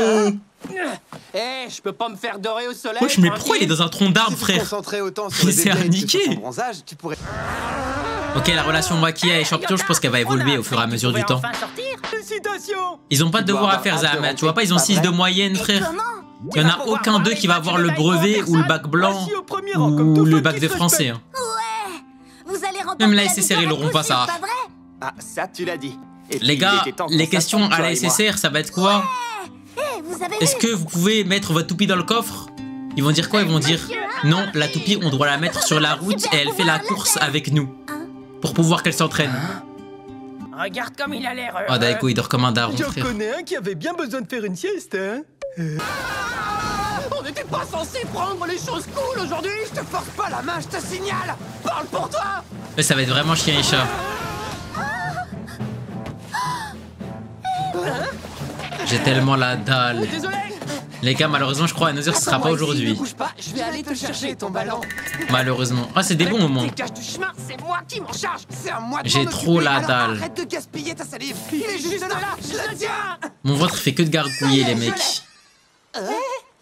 je peux pas me faire dorer au soleil. Wesh, mais pourquoi il est dans un tronc d'arbre, Si tu te frère? concentrais autant sur Il le s'est Beyblade que arniqué. sur ton bronzage, tu pourrais... Ok, la relation Wakia et champion, je pense qu'elle va évoluer au fur et à mesure du temps. Enfin sortir. Félicitations! Ils ont pas de devoir à faire, Zaham. Tu vois pas, ils ont 6 de moyenne, frère. Il y en a aucun d'eux qui va avoir le brevet ou le bac blanc ou le bac de français. hein. Vous allez remporter Même la la SSR, victoire ils à l'auront coup pas, sûr, ça. pas vrai? Ah, ça tu l'as dit. Et puis, Les gars, il était temps les qu'on questions s'affronte, à la toi et moi. SSR, ça va être quoi? Vous avez Est-ce que vous pouvez mettre votre toupie dans le coffre? Ils vont dire quoi? Ils vont dire non, la toupie, on doit la mettre sur la route et elle fait la course avec nous. Pour pouvoir qu'elle s'entraîne. Regarde comme il a l'air. Oh, Daiko, il dort comme un daron, J'en frère. connais un qui avait bien besoin de faire une sieste, hein? On n'était pas censé prendre les choses cool aujourd'hui. Je te force pas la main, je te signale. Parle pour toi. Mais ça va être vraiment chien et chat. J'ai tellement la dalle. Désolé. Les gars, malheureusement, je crois à 9h, ce sera pas Ne aujourd'hui. bouge pas, je vais aller te chercher ton ballon. Malheureusement. Ah, c'est des bons moments. Dégage du chemin, c'est moi qui m'en charge. C'est à moi de J'ai m'en trop occuper, la alors dalle. Arrête de gaspiller ta salive. Il est juste là, je le tiens. Mon ventre fait que de gargouiller, les mecs.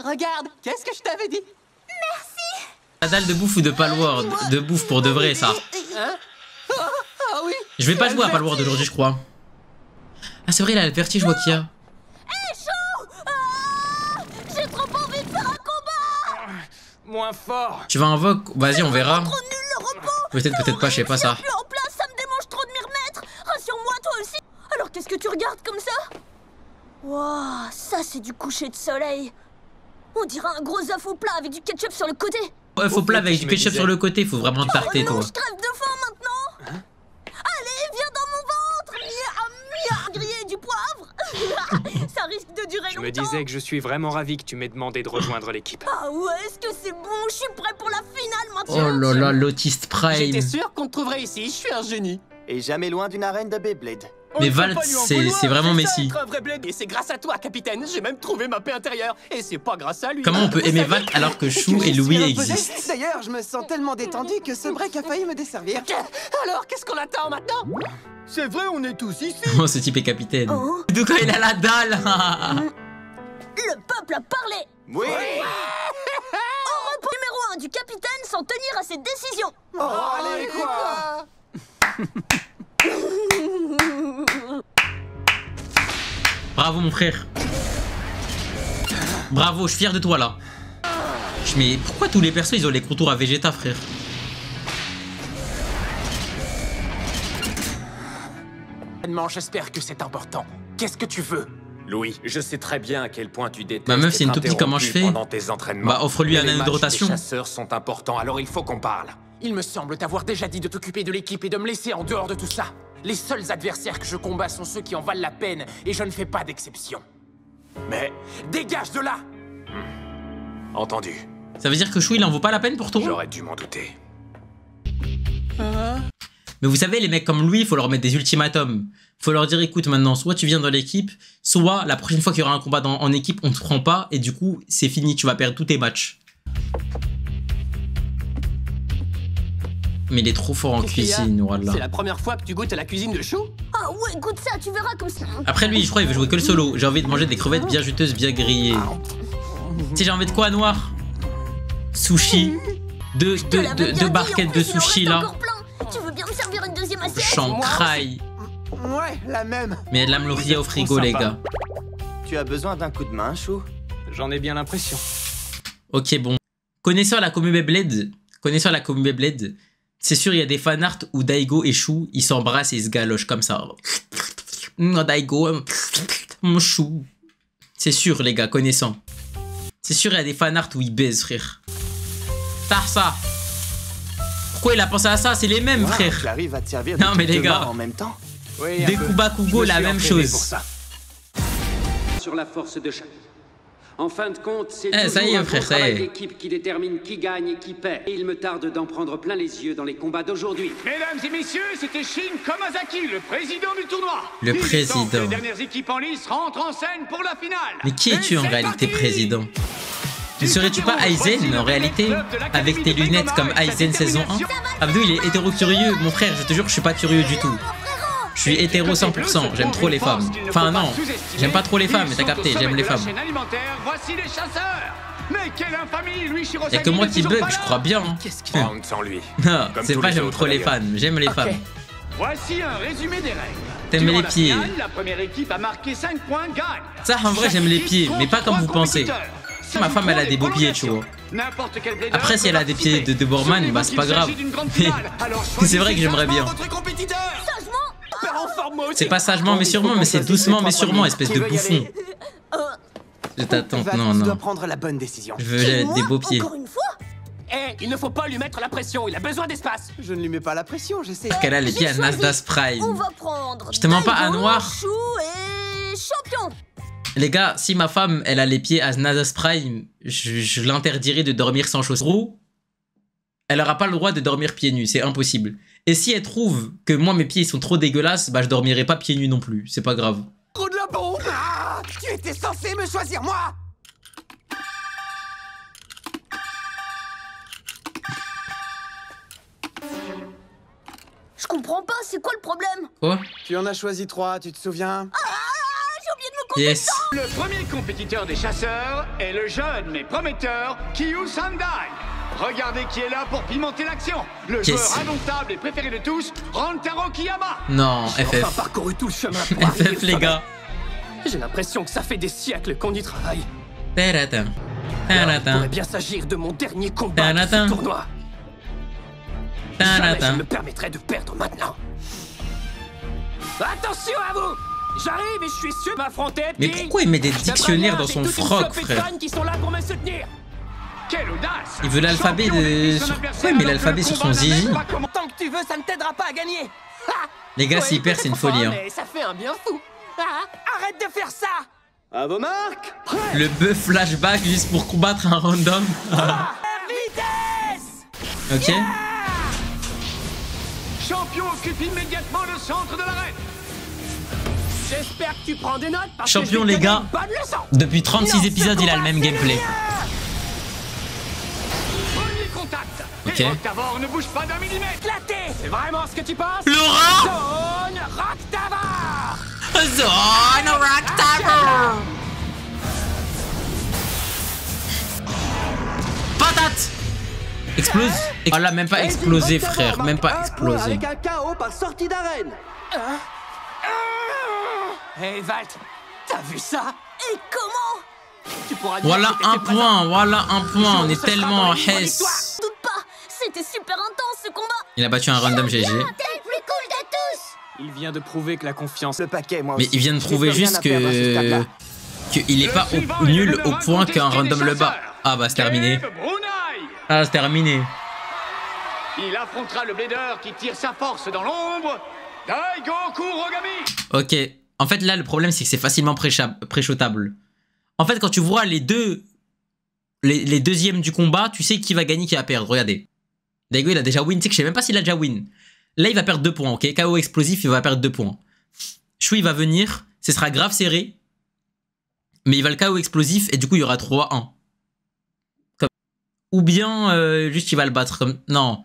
Regarde, qu'est-ce que je t'avais dit? La dalle de bouffe ou de Palworld? De bouffe pour de vrai, ça. Ah oui. Je vais pas jouer à Palworld aujourd'hui, je crois. Ah, c'est vrai, il a le vertige, Wakia. J'ai trop envie de faire un combat. Moins fort! Tu vas invoque? Vas-y, on verra. Trop nul le repos. Peut-être, peut-être pas, je sais pas ça. Plus en place, ça me démange trop de m'y remettre. Rassure-moi, toi aussi. Alors qu'est-ce que tu regardes comme ça? Waouh, ça c'est du coucher de soleil. On dirait un gros œuf au plat avec du ketchup sur le côté. Ouais, faut plat avec du ketchup sur le côté, faut vraiment tarter, Oh non, toi. je crève de faim maintenant. Allez, viens dans mon ventre. Miam, griller du poivre. Ça risque de durer Je longtemps. me disais que je suis vraiment ravi que tu m'aies demandé de rejoindre l'équipe. Ah ouais, est-ce que c'est bon? Je suis prêt pour la finale Oh maintenant. là là, l'autiste prime. J'étais sûr qu'on te trouverait ici. Je suis un génie. et jamais loin d'une arène de Beyblade. Mais Valt, c'est vraiment Messi. Et c'est grâce à toi, capitaine. J'ai même trouvé ma paix intérieure. Et c'est pas grâce à lui. Comment on peut aimer Valt alors que Chou et Louis existent? D'ailleurs, je me sens tellement détendu que ce break a failli me desservir. Alors, qu'est-ce qu'on attend maintenant? C'est vrai, on est tous ici. Oh, ce type est capitaine. De quoi il a la dalle? Le peuple a parlé. Oui. Au repos numéro 1 du capitaine sans tenir à ses décisions. Allez, quoi? Bravo mon frère. Bravo, je suis fier de toi là. Mais pourquoi tous les persos ils ont les contours à Vegeta, frère? J'espère que c'est important. Qu'est-ce que tu veux? Louis, je sais très bien à quel point tu détestes. Ma meuf, c'est une être toupie, comment je fais? pendant tes entraînements. Bah, offre-lui un anneau de rotation. Les chasseurs sont importants, alors il faut qu'on parle. Il me semble t'avoir déjà dit de t'occuper de l'équipe et de me laisser en dehors de tout ça. Les seuls adversaires que je combats sont ceux qui en valent la peine, et je ne fais pas d'exception. Mais dégage de là! Entendu. Ça veut dire que Chou il en vaut pas la peine pour toi? J'aurais dû m'en douter. Mais vous savez, les mecs comme lui, il faut leur mettre des ultimatums. Faut leur dire, écoute, maintenant, soit tu viens dans l'équipe, soit la prochaine fois qu'il y aura un combat en équipe, on te prend pas, et du coup, c'est fini, tu vas perdre tous tes matchs. Mais il est trop fort en cuisine, voilà. C'est la première fois que tu goûtes à la cuisine de Chou? Ah ouais, goûte ça, tu verras comme ça. Après lui, je crois, il veut jouer que le solo. J'ai envie de manger des crevettes bien juteuses, bien grillées. Tu sais, j'ai envie de quoi, Noir? Sushi. Deux barquettes de sushi, là. Tu veux bien me servir une deuxième assiette? Chancraille. Ouais, la même. Mais elle me le au frigo, les gars. Tu as besoin d'un coup de main, Chou? J'en ai bien l'impression. Ok, bon. Connaissant la commu Beyblade, c'est sûr, il y a des fanarts où Daigo et Chou, ils s'embrassent et ils se galochent comme ça. Daigo, mon Chou. C'est sûr, les gars, connaissant. C'est sûr, il y a des fanarts où ils baisent, frère. T'as ça. Pourquoi il a pensé à ça? C'est les mêmes, frère. J'arrive à te servir non, mais les gars. En même temps. Oui, des Kubakugo, la même chose. Sur la force de chaque. En fin de compte, c'est ça y est, frère, ça y est. l'équipe qui détermine qui gagne et qui perd. Et il me tarde d'en prendre plein les yeux dans les combats d'aujourd'hui. Mesdames et messieurs, c'était Shin Komazaki, le président du tournoi. Le président. Les dernières équipes en lice rentrent en scène pour la finale. Mais qui es-tu en réalité, président? Ne serais-tu pas Aizen en réalité? Avec tes lunettes comme Aizen saison 1? Abdou, il est hétéro-curieux. Mon frère, je te jure, je suis pas curieux du tout. Je suis hétéro 100%, j'aime trop les femmes. Enfin non, j'aime pas trop les femmes, mais t'as capté, j'aime les femmes. Voici les chasseurs. Mais quelle infamie, Louis Shirosaki. Y'a que moi qui bug, je crois bien. Qu'est-ce qu'il fait sans lui? Non, c'est pas j'aime trop les femmes, j'aime les femmes. Voici un résumé des règles. T'aimes les pieds. La première équipe a marqué 5 points, gagne. Ça, en vrai, j'aime les pieds, mais pas comme vous pensez. Ma femme, elle a des beaux pieds, tu vois. Après, si elle a des pieds de Borman, bah c'est pas grave. Mais c'est vrai que j'aimerais bien. C'est pas sagement mais sûrement, mais c'est doucement mais sûrement, espèce de bouffon. Je t'attends, non, Tu dois prendre la bonne décision. Je veux des beaux pieds. Encore une fois? Il ne faut pas lui mettre la pression, il a besoin d'espace. Je ne lui mets pas la pression, j'essaie. Parce qu'elle a les pieds à Nasdaq Prime. On va prendre Je te mens pas à Noir. Chou et champion. Les gars, si ma femme, elle a les pieds à Nasdaq Prime, je l'interdirai de dormir sans chaussures. Elle aura pas le droit de dormir pieds nus, c'est impossible. Et si elle trouve que moi mes pieds sont trop dégueulasses, bah je dormirai pas pieds nus non plus, c'est pas grave. Trop de la bombe. Tu étais censé me choisir moi. Je comprends pas, c'est quoi le problème? Quoi? Tu en as choisi 3, tu te souviens? J'ai oublié de me compter. Yes. Le premier compétiteur des chasseurs est le jeune mais prometteur Kyu Sandai. Regardez qui est là pour pimenter l'action. Le joueur indomptable et préféré de tous, Rantaro Kiyama. Non, J'ai FF. enfin parcouru tout le chemin pour arriver FF les gars. J'ai l'impression que ça fait des siècles qu'on y travaille. Taratin. Il Taratin. pourrait bien s'agir de mon dernier combat de ce tournoi. Jamais je me permettrai de perdre maintenant. Attention à vous! J'arrive et je suis sûr de m'affronter. Mais pourquoi il met des dictionnaires dans son froc, frère? Qui sont là pour me soutenir. Quelle audace! Il veut l'alphabet de... Pourquoi il met l'alphabet sur son zizi? Tant que tu veux, ça ne t'aidera pas à gagner. Les gars, s'il perd, c'est une folie. Hein. Mais ça fait un bien fou. Arrête de faire ça! À vos marques! Le bœuf flashback juste pour combattre un random. Vitesse! Ok. champion occupe immédiatement le centre de l'arène. J'espère que tu prends des notes parce champion, que les gars. Depuis 36 épisodes, il a le même gameplay. Premier contact. Ok. Et Octavor ne bouge pas d'un millimètre. Éclaté. C'est vraiment ce que tu penses? Laurent Zone Roctavor. Zone Roctavor. Patate. Explose. Ah là, même pas explosé, frère. Même pas explosé. Avec un KO par sortie d'arène. Hey Valt, t'as vu ça? Et comment? Tu pourras dire Voilà que un t'étais point, voilà un point. On est Ce sera tellement dans en les livres hess. Doute pas, c'était super intense ce combat. Il a battu un random GG. T'es le plus cool de tous. Il vient de prouver que la confiance... Le paquet, moi Mais aussi. il vient de J'ai prouver plus rien juste à perdre à ce stade-là. qu'il est pas nul au point qu'un random le bat. Ah bah c'est terminé. Dave Brunei. Ah c'est terminé. Il affrontera le Blader qui tire sa force dans l'ombre. Daigo Kurogami. Ok. En fait là le problème c'est que c'est facilement pré-shotable. En fait quand tu vois les deuxièmes du combat, tu sais qui va gagner, qui va perdre. Regardez. Daigo il a déjà win. Tu sais que je sais même pas s'il a déjà win. Là il va perdre 2 points, ok. KO explosif, il va perdre 2 points. Shui va venir, ce sera grave serré. Mais il va le KO explosif et du coup il y aura 3-1. Ou bien juste il va le battre comme... Non.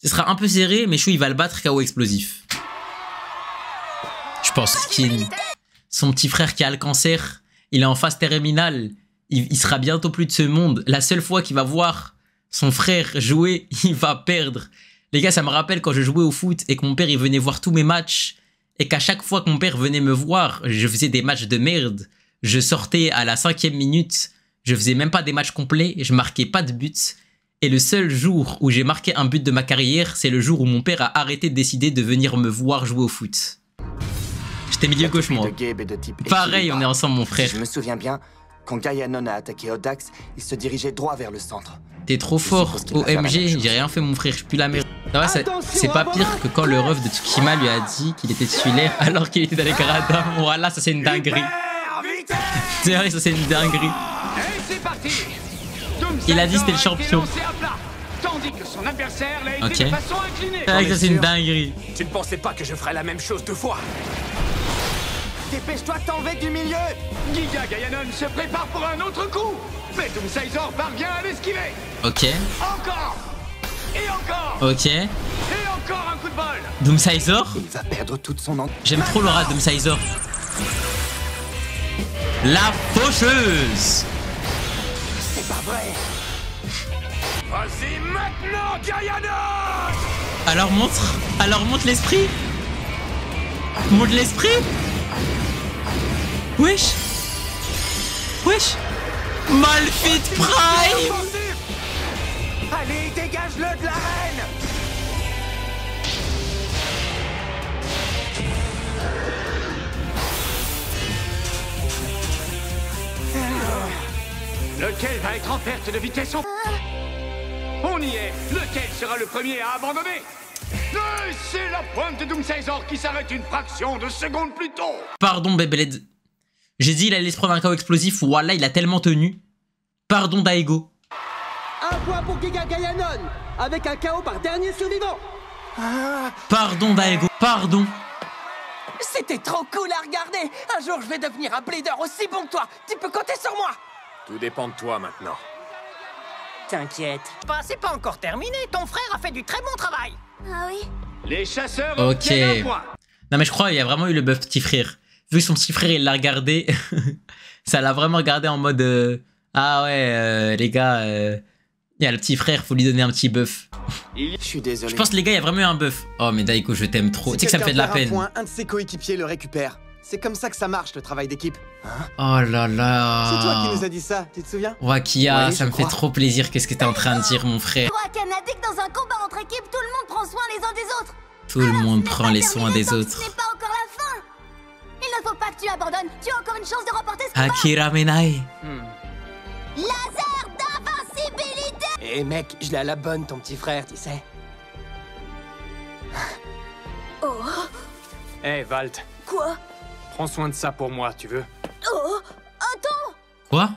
Ce sera un peu serré, mais Shui il va le battre KO explosif. Je pense qu'il... Son petit frère qui a le cancer, il est en phase terminale. Il sera bientôt plus de ce monde. La seule fois qu'il va voir son frère jouer, il va perdre. Les gars, ça me rappelle quand je jouais au foot et que mon père il venait voir tous mes matchs. Et qu'à chaque fois que mon père venait me voir, je faisais des matchs de merde. Je sortais à la 5e minute. Je faisais même pas des matchs complets. Je marquais pas de buts. Et le seul jour où j'ai marqué un but de ma carrière, c'est le jour où mon père a arrêté de décider de venir me voir jouer au foot. J'étais milieu gauche, moi. Pareil, on est ensemble, mon frère. Je me souviens bien, quand Gaianon a attaqué Odax, il se dirigeait droit vers le centre. T'es trop fort, OMG, j'ai rien fait, mon frère, je pue la merde. C'est pas pire que quand le ref de Tsukishima lui a dit qu'il était titulaire alors qu'il était dans les gradins. Voilà, ça c'est une dinguerie. C'est vrai, ça c'est une dinguerie. Il a dit c'était le champion. Tandis que son adversaire l'a Ok. été de façon inclinée. C'est vrai que ça c'est une dinguerie. Tu ne pensais pas que je ferais la même chose 2 fois? Dépêche-toi de t'enlever du milieu. Giga Gaianon se prépare pour un autre coup. Mais Doomsaizor parvient à l'esquiver. Ok, Encore. Et encore. ok. Et encore un coup de bol. Doomsaizor. Il va perdre toute son J'aime trop l'aura de Doomsaizor. La faucheuse. C'est pas vrai. Vas-y maintenant, Gaianon! Alors montre l'esprit. Montre l'esprit. Wesh. Wesh. Malphite Prime. Allez, dégage-le de l'arène. Lequel va être en perte de vitesse On y est. Lequel sera le premier à abandonner? Et c'est la pointe de Doomsaizor qui s'arrête une fraction de seconde plus tôt. Pardon Beyblade. J'ai dit il allait se prendre un KO explosif. Voilà, il a tellement tenu. Pardon Daigo. Un point pour Giga Gaianon, avec un KO par dernier survivant. Pardon Daigo. Pardon. C'était trop cool à regarder. Un jour, je vais devenir un blader aussi bon que toi. Tu peux compter sur moi. Tout dépend de toi maintenant. T'inquiète. Bah, c'est pas encore terminé. Ton frère a fait du très bon travail. Ah oui? Les chasseurs Ok. obtiennent un point. Non mais je crois qu'il y a vraiment eu le buff petit frère. Vu que son petit frère il l'a regardé, ça l'a vraiment regardé en mode ah ouais les gars, il y a le petit frère, faut lui donner un petit buff. Je suis désolé. Je pense que les gars il y a vraiment eu un buff. Oh mais Daigo je t'aime trop, tu sais que ça me fait de la peine. Un de ses coéquipiers le récupère. C'est comme ça que ça marche le travail d'équipe. Oh là là. C'est toi qui nous as dit ça, tu te souviens? Wakia, Oui, ça je me fait crois. trop plaisir, qu'est-ce que t'es en train de dire mon frère. Je crois qu'Anna dit que dans un combat entre équipes, tout le monde prend soin les uns des autres. Tout le monde prend les soins des Ce autres. n'est pas encore la fin. Il ne faut pas que tu abandonnes. Tu as encore une chance de remporter ce combat. Akira Menai. Laser d'invincibilité. Eh mec, je l'ai à la bonne, ton petit frère, tu sais. Oh, Hey Valt, quoi? prends soin de ça pour moi, tu veux? Oh, attends! Quoi?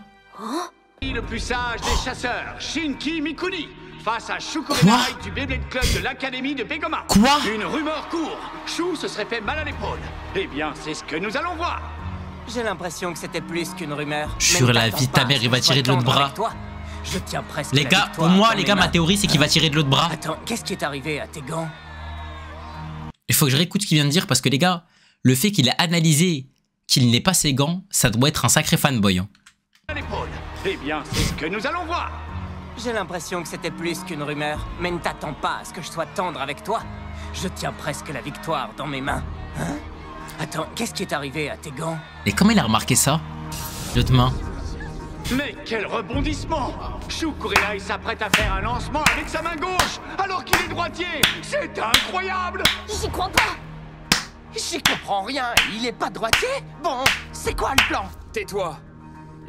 Le plus sage des chasseurs, Shinki Mikuni, face à Shu Kurenai du Beyblade Club de l'Académie de Begoma. Quoi? Une rumeur court. Shu se serait fait mal à l'épaule. Eh bien, c'est ce que nous allons voir. J'ai l'impression que c'était plus qu'une rumeur. Sur la vie de ta mère, il va tirer de l'autre bras. Je tiens presque les gars, pour moi, les gars, ma théorie, c'est qu'il va tirer de l'autre bras. Attends, qu'est-ce qui est arrivé à tes gants? Il faut que je réécoute ce qu'il vient de dire parce que les gars, le fait qu'il a analysé qu'il n'ait pas ses gants, ça doit être un sacré fanboy. Hein. Eh bien, c'est ce que nous allons voir. J'ai l'impression que c'était plus qu'une rumeur, mais ne t'attends pas à ce que je sois tendre avec toi. Je tiens presque la victoire dans mes mains. Hein? Attends, qu'est-ce qui est arrivé à tes gants? Et comment il a remarqué ça? L'autre main. Mais quel rebondissement! Shu Kurenai s'apprête à faire un lancement avec sa main gauche, alors qu'il est droitier! C'est incroyable! J'y crois pas! J'y comprends rien, il est pas droitier? Bon, c'est quoi le plan? Tais-toi!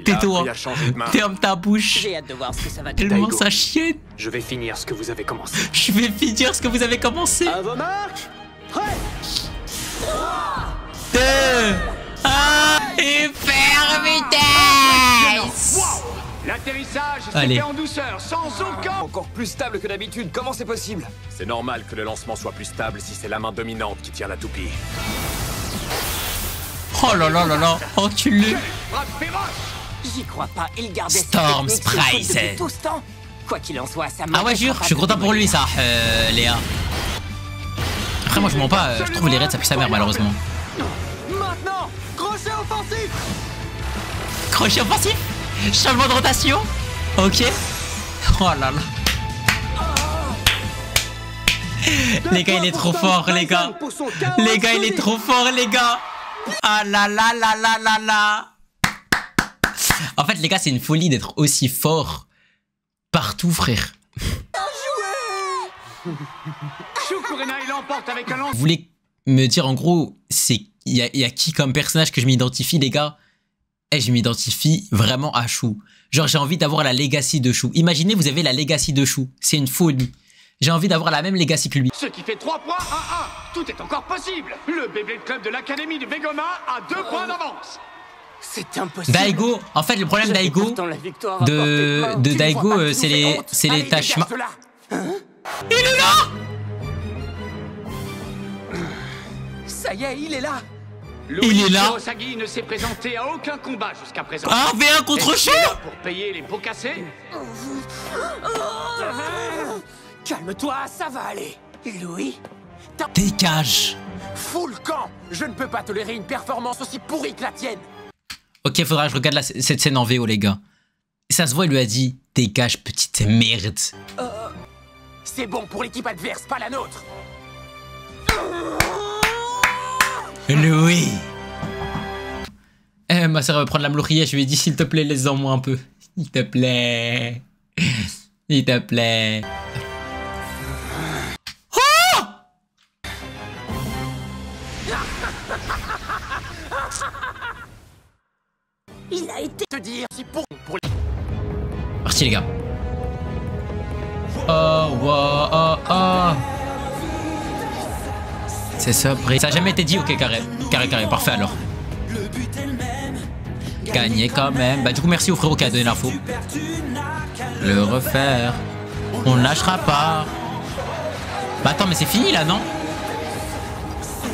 Tais-toi! Ferme ta bouche! J'ai hâte de voir ce que ça va donner. Tellement ça chienne! Je vais finir ce que vous avez commencé. Je vais finir ce que vous avez commencé! À vos marques! Prêt! 2, 1, et faire vitesse! Wow! L'atterrissage s'est Allez. fait en douceur, sans aucun... Encore plus stable que d'habitude, comment c'est possible? C'est normal que le lancement soit plus stable si c'est la main dominante qui tient la toupie. Oh là là là là! Enculé! Frappe féroce! J'y crois pas, il gardait Storm cette technique Surprise. depuis tout ce temps. Quoi qu'il en soit, ça Ah ouais, jure, je suis content pour lui, ça, Léa. Après, moi, je mens pas, je trouve les raids, ça pue sa mère, malheureusement. Maintenant, crochet offensif! Crochet offensif? Changement de rotation? Ok. Oh là là. Les gars, il est trop fort, les gars. Les gars, il est trop fort, les gars. Ah là là là là là là. En fait, les gars, c'est une folie d'être aussi fort partout, frère. Shu Kurenai l'emporte avec un lancement. Vous voulez me dire, en gros, c'est il y a qui comme personnage que je m'identifie, les gars? Eh, je m'identifie vraiment à Shu. Genre, j'ai envie d'avoir la legacy de Shu. Imaginez, vous avez la legacy de Shu. C'est une folie. J'ai envie d'avoir la même legacy que lui. Ce qui fait 3 points à 1. Tout est encore possible. Le Beyblade Club de l'Académie de Begoma a 2 points d'avance. C'est impossible. Daigo, en fait, le problème Daigo, de Daigo, c'est les tâches. Il est là! Ça y est, il est là. Il est là. Osagi ne s'est présenté à aucun combat jusqu'à présent. Ah, V1 contre Shu Shu! pour payer les pots cassés. Calme-toi, ça va aller. Louis, Dégage. Fous le camp! Je ne peux pas tolérer une performance aussi pourrie que la tienne. Ok, faudra que je regarde cette scène en VO, les gars. Ça se voit, il lui a dit « Dégage, petite merde ». C'est bon pour l'équipe adverse, pas la nôtre. Louis. Ma soeur va prendre la mlouria, je lui ai dit « S'il te plaît, laisse-en moi un peu. S'il te plaît. S'il te plaît. » Il a été... Te dire si pour Parti, les gars. Oh, wow, oh, oh. C'est surpris. Ça a jamais été dit, ok, carré. Carré, parfait alors. Gagner quand même. Bah, du coup, merci au frérot qui a donné l'info. Le refaire. On ne lâchera pas. Bah, attends, mais c'est fini là, non?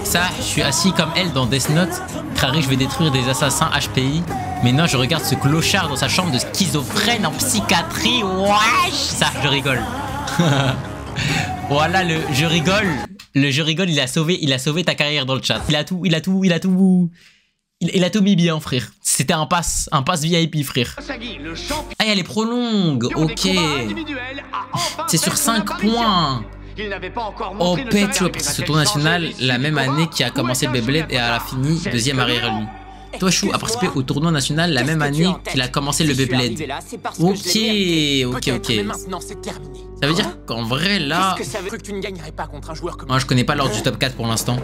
Ça, je suis assis comme elle dans Death Note. Crary, je vais détruire des assassins HPI. Mais non, je regarde ce clochard dans sa chambre de schizophrène en psychiatrie. Wesh, ça, je rigole. Voilà, je rigole. Le je rigole, il a sauvé ta carrière dans le chat. Il a tout mis bien, frère. C'était un pass VIP, frère. Ah, elle est prolongue. Ok. C'est sur 5 points. Oh, pète, tu as pris ce tour national la même année qui a commencé le Beyblade et elle a fini deuxième arrière lui. Toi, Shu a participé au tournoi national la même année qu'il a commencé le Beyblade. Ok. Ça veut dire qu'en vrai, là... Moi, je connais pas l'ordre du top 4 pour l'instant.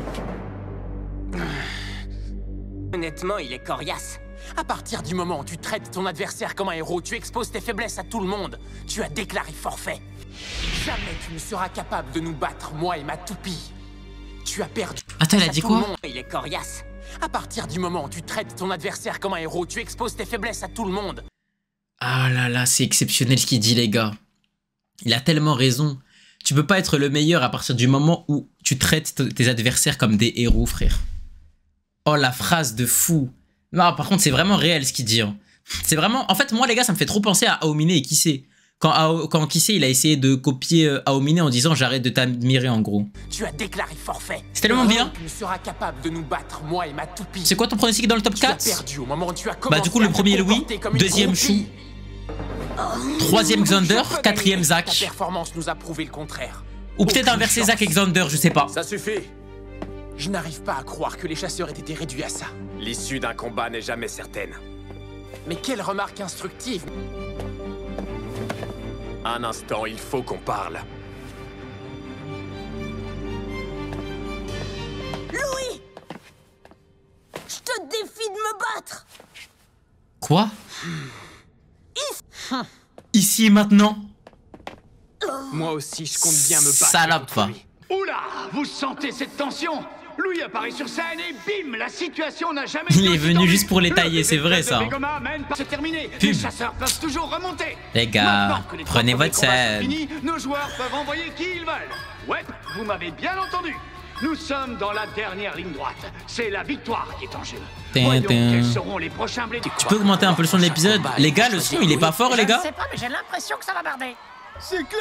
Honnêtement, il est coriace. À partir du moment où tu traites ton adversaire comme un héros, tu exposes tes faiblesses à tout le monde. Tu as déclaré forfait. Jamais tu ne seras capable de nous battre, moi et ma toupie. Tu as perdu. Attends, elle a dit quoi? Il est coriace. À partir du moment où tu traites ton adversaire comme un héros, tu exposes tes faiblesses à tout le monde. Ah là là, c'est exceptionnel ce qu'il dit, les gars. Il a tellement raison. Tu peux pas être le meilleur à partir du moment où tu traites tes adversaires comme des héros, frère. Oh, la phrase de fou. Non, par contre, c'est vraiment réel ce qu'il dit. Hein. C'est vraiment... En fait, moi, les gars, ça me fait trop penser à Aomine et Kisei. Quand Kisei, il a essayé de copier Aomine en disant « J'arrête de t'admirer » en gros. Tu as déclaré forfait. C'est tellement bien. Tu seras capable de nous battre, moi et ma toupie. C'est quoi ton pronostic dans le top 4? Tu as perdu au moment où tu as bah du coup, le premier Louis, deuxième Chou, troisième Xander, quatrième Zach. Ta performance nous a prouvé le contraire. Ou peut-être inverser Zach et Xander, je sais pas. Ça suffit. Je n'arrive pas à croire que les chasseurs aient été réduits à ça. L'issue d'un combat n'est jamais certaine. Mais quelle remarque instructive. Un instant, il faut qu'on parle. Louis! Je te défie de me battre! Quoi? Ici et maintenant? Moi aussi, je compte bien me battre. Salope, va. Oula, vous sentez cette tension? Louis apparaît sur scène et bim, la situation n'a jamais Il est venu juste pour les tailler, c'est vrai ça. C'est terminé. Les chasseurs peuvent toujours remonter. Les gars, prenez votre scène. Nos joueurs peuvent envoyer qui ils veulent. Ouais, vous m'avez bien entendu. Nous sommes dans la dernière ligne droite. C'est la victoire qui est en jeu. Voyons quels seront les prochains blés. Tu peux augmenter un peu le son de l'épisode? Les gars, le son il est pas fort, les gars? Je sais pas, mais j'ai l'impression que ça va barder.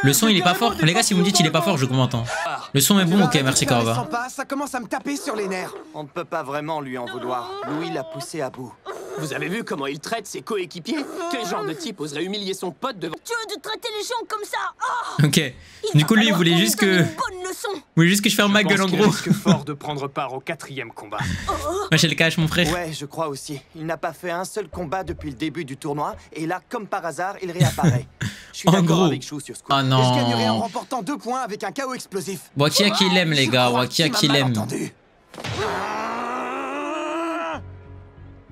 Le son il est pas fort. Les gars, si vous me dites il est pas fort, je comprends. Le son est bon, ok, merci Corva. Ça commence à me taper sur les nerfs. On ne peut pas vraiment lui en vouloir. Louis l'a poussé à bout. Vous avez vu comment il traite ses coéquipiers? Quel genre de type oserait humilier son pote devant... Tu veux de traiter les gens comme ça? Oh, ok. Du coup, lui, il voulait juste que... Il voulait juste que je ferme ma gueule, en gros. Je risque fort de prendre part au 4e combat. Machel Cash, mon frère. Ouais, je crois aussi. Il n'a pas fait un seul combat depuis le début du tournoi. Et là, comme par hasard, il réapparaît. Je suis d'accord avec Chou sur ce coup. Oh non. Et je gagnerai en remportant 2 points avec un KO explosif. Wakia qui l'aime, les gars. Wakia qui l'aime.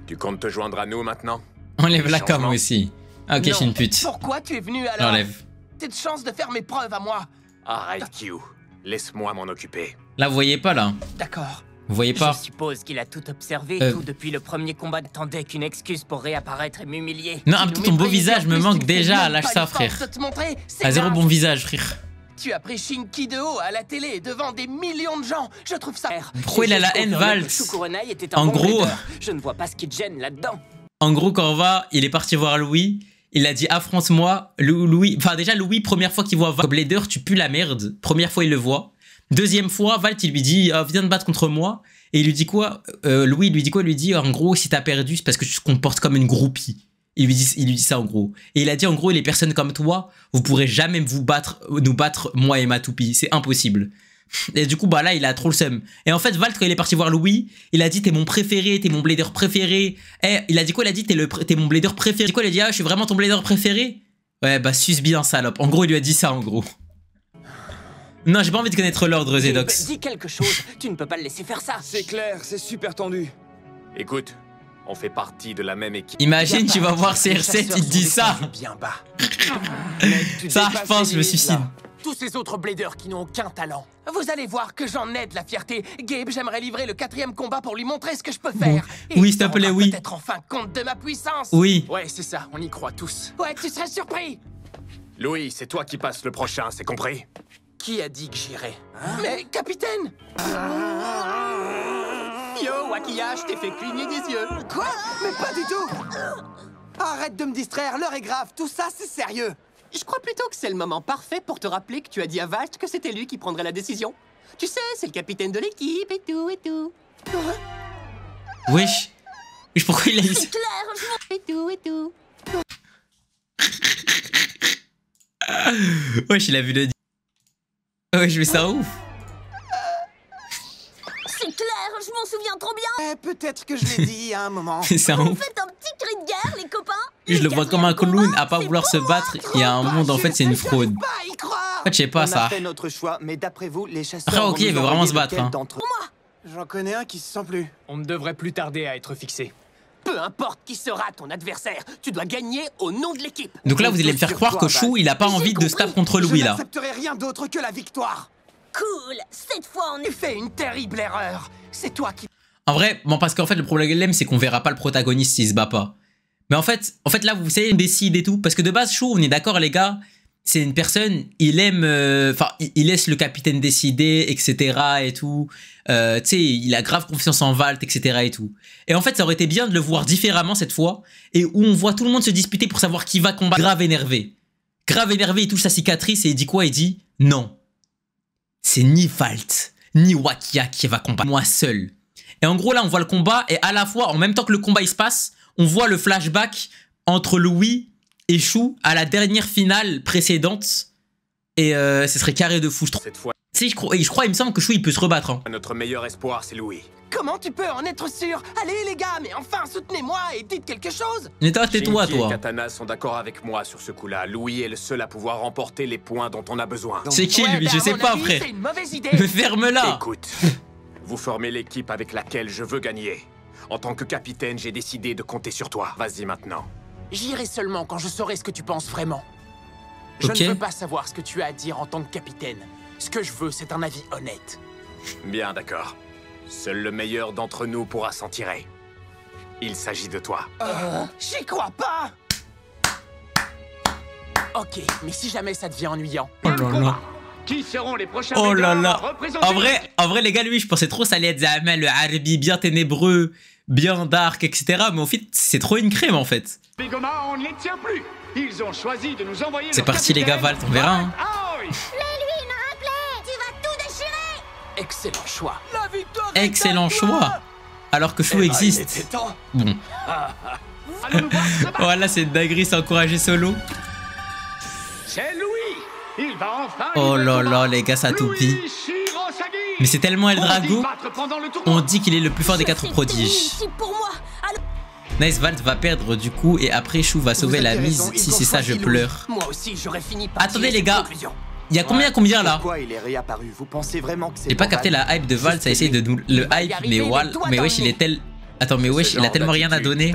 Tu comptes te joindre à nous maintenant? Enlève la com aussi. Ah, ok, je suis une pute. Pourquoi tu es venu alors? J'enlève. Cette chance de faire mes preuves à moi. Arrête, Q. Laisse-moi m'en occuper. Là, vous voyez pas, là? D'accord. Vous voyez pas? Je suppose qu'il a tout observé, tout depuis le premier combat. N'attendait qu'une excuse pour réapparaître et m'humilier. Non, un peu ton beau visage me manque déjà. Lâche ça, frère. À zéro bon visage, frère. Tu as pris Shinki de haut à la télé devant des millions de gens. Je trouve ça. Pourquoi il a la haine, Vals? En gros, je ne vois pas ce qui te gêne là-dedans. En gros, Corva, il est parti voir Louis. Il a dit affronte-moi. Louis, enfin déjà Louis, première fois qu'il voit Val, Blader, tu pues la merde. Première fois il le voit. Deuxième fois, Val, il lui dit viens te battre contre moi. Et il lui dit quoi? Louis, il lui dit quoi? Il lui dit en gros si t'as perdu, c'est parce que tu te comportes comme une groupie. Il lui dit ça en gros. Et il a dit en gros les personnes comme toi, vous pourrez jamais nous battre moi et ma toupie. C'est impossible. Et du coup, bah là, il a trop le seum. Et en fait, Valt, quand il est parti voir Louis, il a dit t'es mon préféré, t'es mon blader préféré. Eh, il a dit quoi? Il a dit t'es mon blader préféré. Il a dit quoi? Il a dit ah, je suis vraiment ton blader préféré. Ouais, bah, suce bien, salope. En gros, il lui a dit ça, en gros. Non, j'ai pas envie de connaître l'ordre, Zedox. Dis quelque chose, tu ne peux pas le laisser faire ça. C'est clair, c'est super tendu. Écoute, on fait partie de la même équipe. Imagine, tu vas voir CR7, il te dit ça. Bien bas. Ça, je pense, je me suicide. Tous ces autres bladers qui n'ont aucun talent. Vous allez voir que j'en ai de la fierté. Gabe, j'aimerais livrer le 4e combat pour lui montrer ce que je peux faire. Oui, s'il te plaît, oui. Peut-être enfin compte de ma puissance. Oui. Ouais, c'est ça, on y croit tous. Ouais, tu serais surpris. Louis, c'est toi qui passes le prochain, c'est compris? Qui a dit que j'irais? Mais, capitaine! Yo, Wakia, je t'ai fait cligner des yeux. Quoi? Mais pas du tout. Arrête de me distraire, l'heure est grave, tout ça c'est sérieux. Je crois plutôt que c'est le moment parfait pour te rappeler que tu as dit à Valt que c'était lui qui prendrait la décision. Tu sais, c'est le capitaine de l'équipe et tout et tout. Wesh. Pourquoi il a dit ça? C'est clair, et tout et tout. Wesh, il a vu le... Ouais, je mets ça ouf. C'est clair, je m'en souviens trop bien. Peut-être que je l'ai dit à un moment. C'est un Vous ouf. faites un petit cri de guerre, les copains. Je le vois comme un clown à pas vouloir se battre. Il y a un monde, en fait, c'est une fraude. En fait, je sais pas ça. On a fait notre choix, mais d'après vous, les chasseurs... Après, ok, il veut vraiment se battre. Hein. J'en connais un qui se sent plus. On ne devrait plus tarder à être fixé. Peu importe qui sera ton adversaire, tu dois gagner au nom de l'équipe. Donc là, vous allez me faire croire que Chou, il a pas envie de se taper contre Louis, là. Je n'accepterai rien d'autre que la victoire. Cool, cette fois on est... Tu fais une terrible erreur. C'est toi qui... En vrai, bon, parce qu'en fait, le problème, c'est qu'on verra pas le protagoniste s'il se bat pas. Mais en fait, là, vous savez, on décide et tout. Parce que de base, Chou, on est d'accord, les gars, c'est une personne, il aime, enfin, il laisse le capitaine décider, etc. et tout. Tu sais, il a grave confiance en Valt, etc. et tout. Et en fait, ça aurait été bien de le voir différemment cette fois, et où on voit tout le monde se disputer pour savoir qui va combattre. Grave énervé, il touche sa cicatrice et il dit quoi? Il dit non, c'est ni Valt ni Wakia qui va combattre, moi seul. Et en gros là, on voit le combat et à la fois, en même temps que le combat il se passe, on voit le flashback entre Louis et Shu à la dernière finale précédente. Et ce serait carré de fou. Cette fois, je crois, il me semble que Shu il peut se rebattre. Hein. Notre meilleur espoir, c'est Louis. Comment tu peux en être sûr? Allez les gars, mais enfin soutenez-moi et dites quelque chose. Mais tais-toi, Shinji toi. et Katana sont d'accord avec moi sur ce coup-là. Louis est le seul à pouvoir remporter les points dont on a besoin. C'est qui lui? Je sais pas, frère. Mais ferme-la. Écoute, vous formez l'équipe avec laquelle je veux gagner. En tant que capitaine, j'ai décidé de compter sur toi. Vas-y maintenant. J'irai seulement quand je saurai ce que tu penses vraiment. Je ne veux pas savoir ce que tu as à dire en tant que capitaine. Ce que je veux, c'est un avis honnête. Bien, d'accord. Seul le meilleur d'entre nous pourra s'en tirer. Il s'agit de toi. J'y crois pas. Ok, mais si jamais ça devient ennuyant... Oh là là. Qui seront les prochains? Oh là là. représenter En vrai, les gars, lui, je pensais trop ça allait être Zahama, le Harbi, bien ténébreux, bien dark, etc. Mais au fait, c'est trop une crème, en fait. Begoma, on ne les tient plus. Ils ont choisi de nous envoyer. C'est parti, les gars, Valt, on verra. Hein. Mets-lui une raclée. Tu vas tout déchirer. Excellent choix. La victoire. Excellent choix. Alors que Shu existe. Bon. Voilà, c'est une dinguerie, c'est encouragé solo. C'est Louis. Il va enfin. Oh là là, les gars, ça toupie. Mais c'est tellement El Drago. On dit qu'il est le plus fort des 4 prodiges. Nice, Valt va perdre du coup et après Shu va sauver la mise. Si c'est ça, je pleure. Moi aussi, j'aurais fini par. Attendez les gars, il y a combien là? Pourquoi il est réapparu? Vous pensez vraiment que c'est... J'ai pas capté la hype de Valt, ça essaye de nous le hype, mais wesh il est tel... Attends mais wesh, il a tellement rien à donner.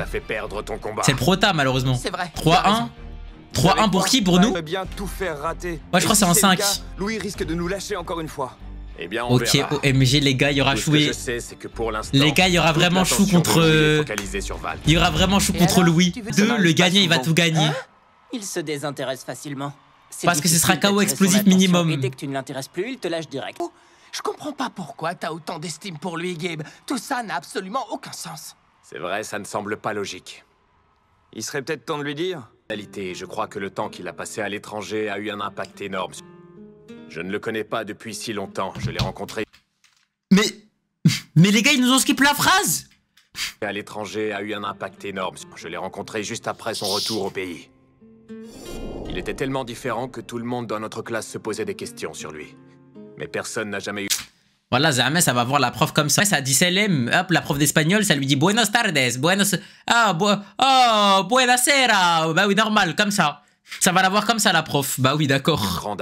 C'est le prota malheureusement. 3-1. 3-1 pour qui? Pour nous? bien tout faire rater. Ouais, je crois que c'est en 5. Louis risque de nous lâcher encore une fois. Eh bien, on ok, verra. OMG les gars, il y aura Shu. Les gars, il y aura vraiment Shu contre... Il y aura vraiment Shu contre Louis. 2, le gagnant il va tout gagner. Il se désintéresse facilement. Parce que ce sera KO explosif minimum. Et dès que tu ne l'intéresses plus, il te lâche direct. Je comprends pas pourquoi t'as autant d'estime pour lui, Gabe. Tout ça n'a absolument aucun sens. C'est vrai, ça ne semble pas logique. Il serait peut-être temps de lui dire. En réalité, je crois que le temps qu'il a passé à l'étranger a eu un impact énorme. Je ne le connais pas depuis si longtemps. Je l'ai rencontré. Mais les gars, ils nous ont skippé la phrase. À l'étranger a eu un impact énorme. Je l'ai rencontré juste après son retour au pays. Il était tellement différent que tout le monde dans notre classe se posait des questions sur lui. Mais personne n'a jamais eu... Voilà, Zahama, ça va voir la prof comme ça. Ça dit Selem, hop, la prof d'espagnol, ça lui dit Buenos tardes, buenos... buenasera. Bah oui, normal, comme ça. Ça va la voir comme ça, la prof. Bah oui, d'accord.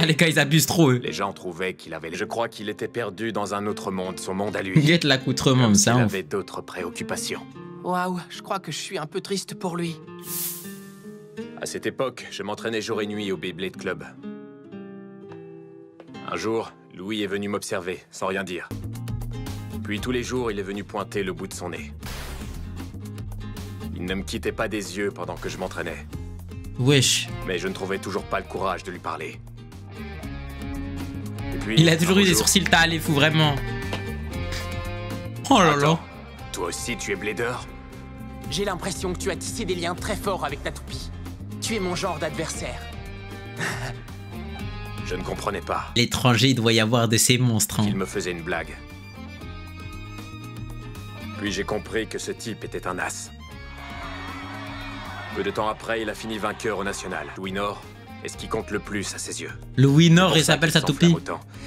Les gars, ils abusent trop, eux. Les gens trouvaient qu'il avait... Je crois qu'il était perdu dans un autre monde, son monde à lui. Guette l'accoutrement, ça. Il avait d'autres préoccupations. Waouh, je crois que je suis un peu triste pour lui. À cette époque, je m'entraînais jour et nuit au Beyblade Club. Un jour, Louis est venu m'observer, sans rien dire. Puis tous les jours, il est venu pointer le bout de son nez. Il ne me quittait pas des yeux pendant que je m'entraînais. Wesh. Mais je ne trouvais toujours pas le courage de lui parler. Et puis, il a toujours eu des sourcils talés, fou, vraiment. Oh là là. Toi aussi, tu es blader? J'ai l'impression que tu as tissé des liens très forts avec ta toupie. Tu es mon genre d'adversaire. Je ne comprenais pas. L'étranger, il doit y avoir de ces monstres. Hein. Il me faisait une blague. Puis j'ai compris que ce type était un as. Peu de temps après, il a fini vainqueur au national. Louis Nord est ce qui compte le plus à ses yeux. Louis Nord, il s'appelle sa toupie.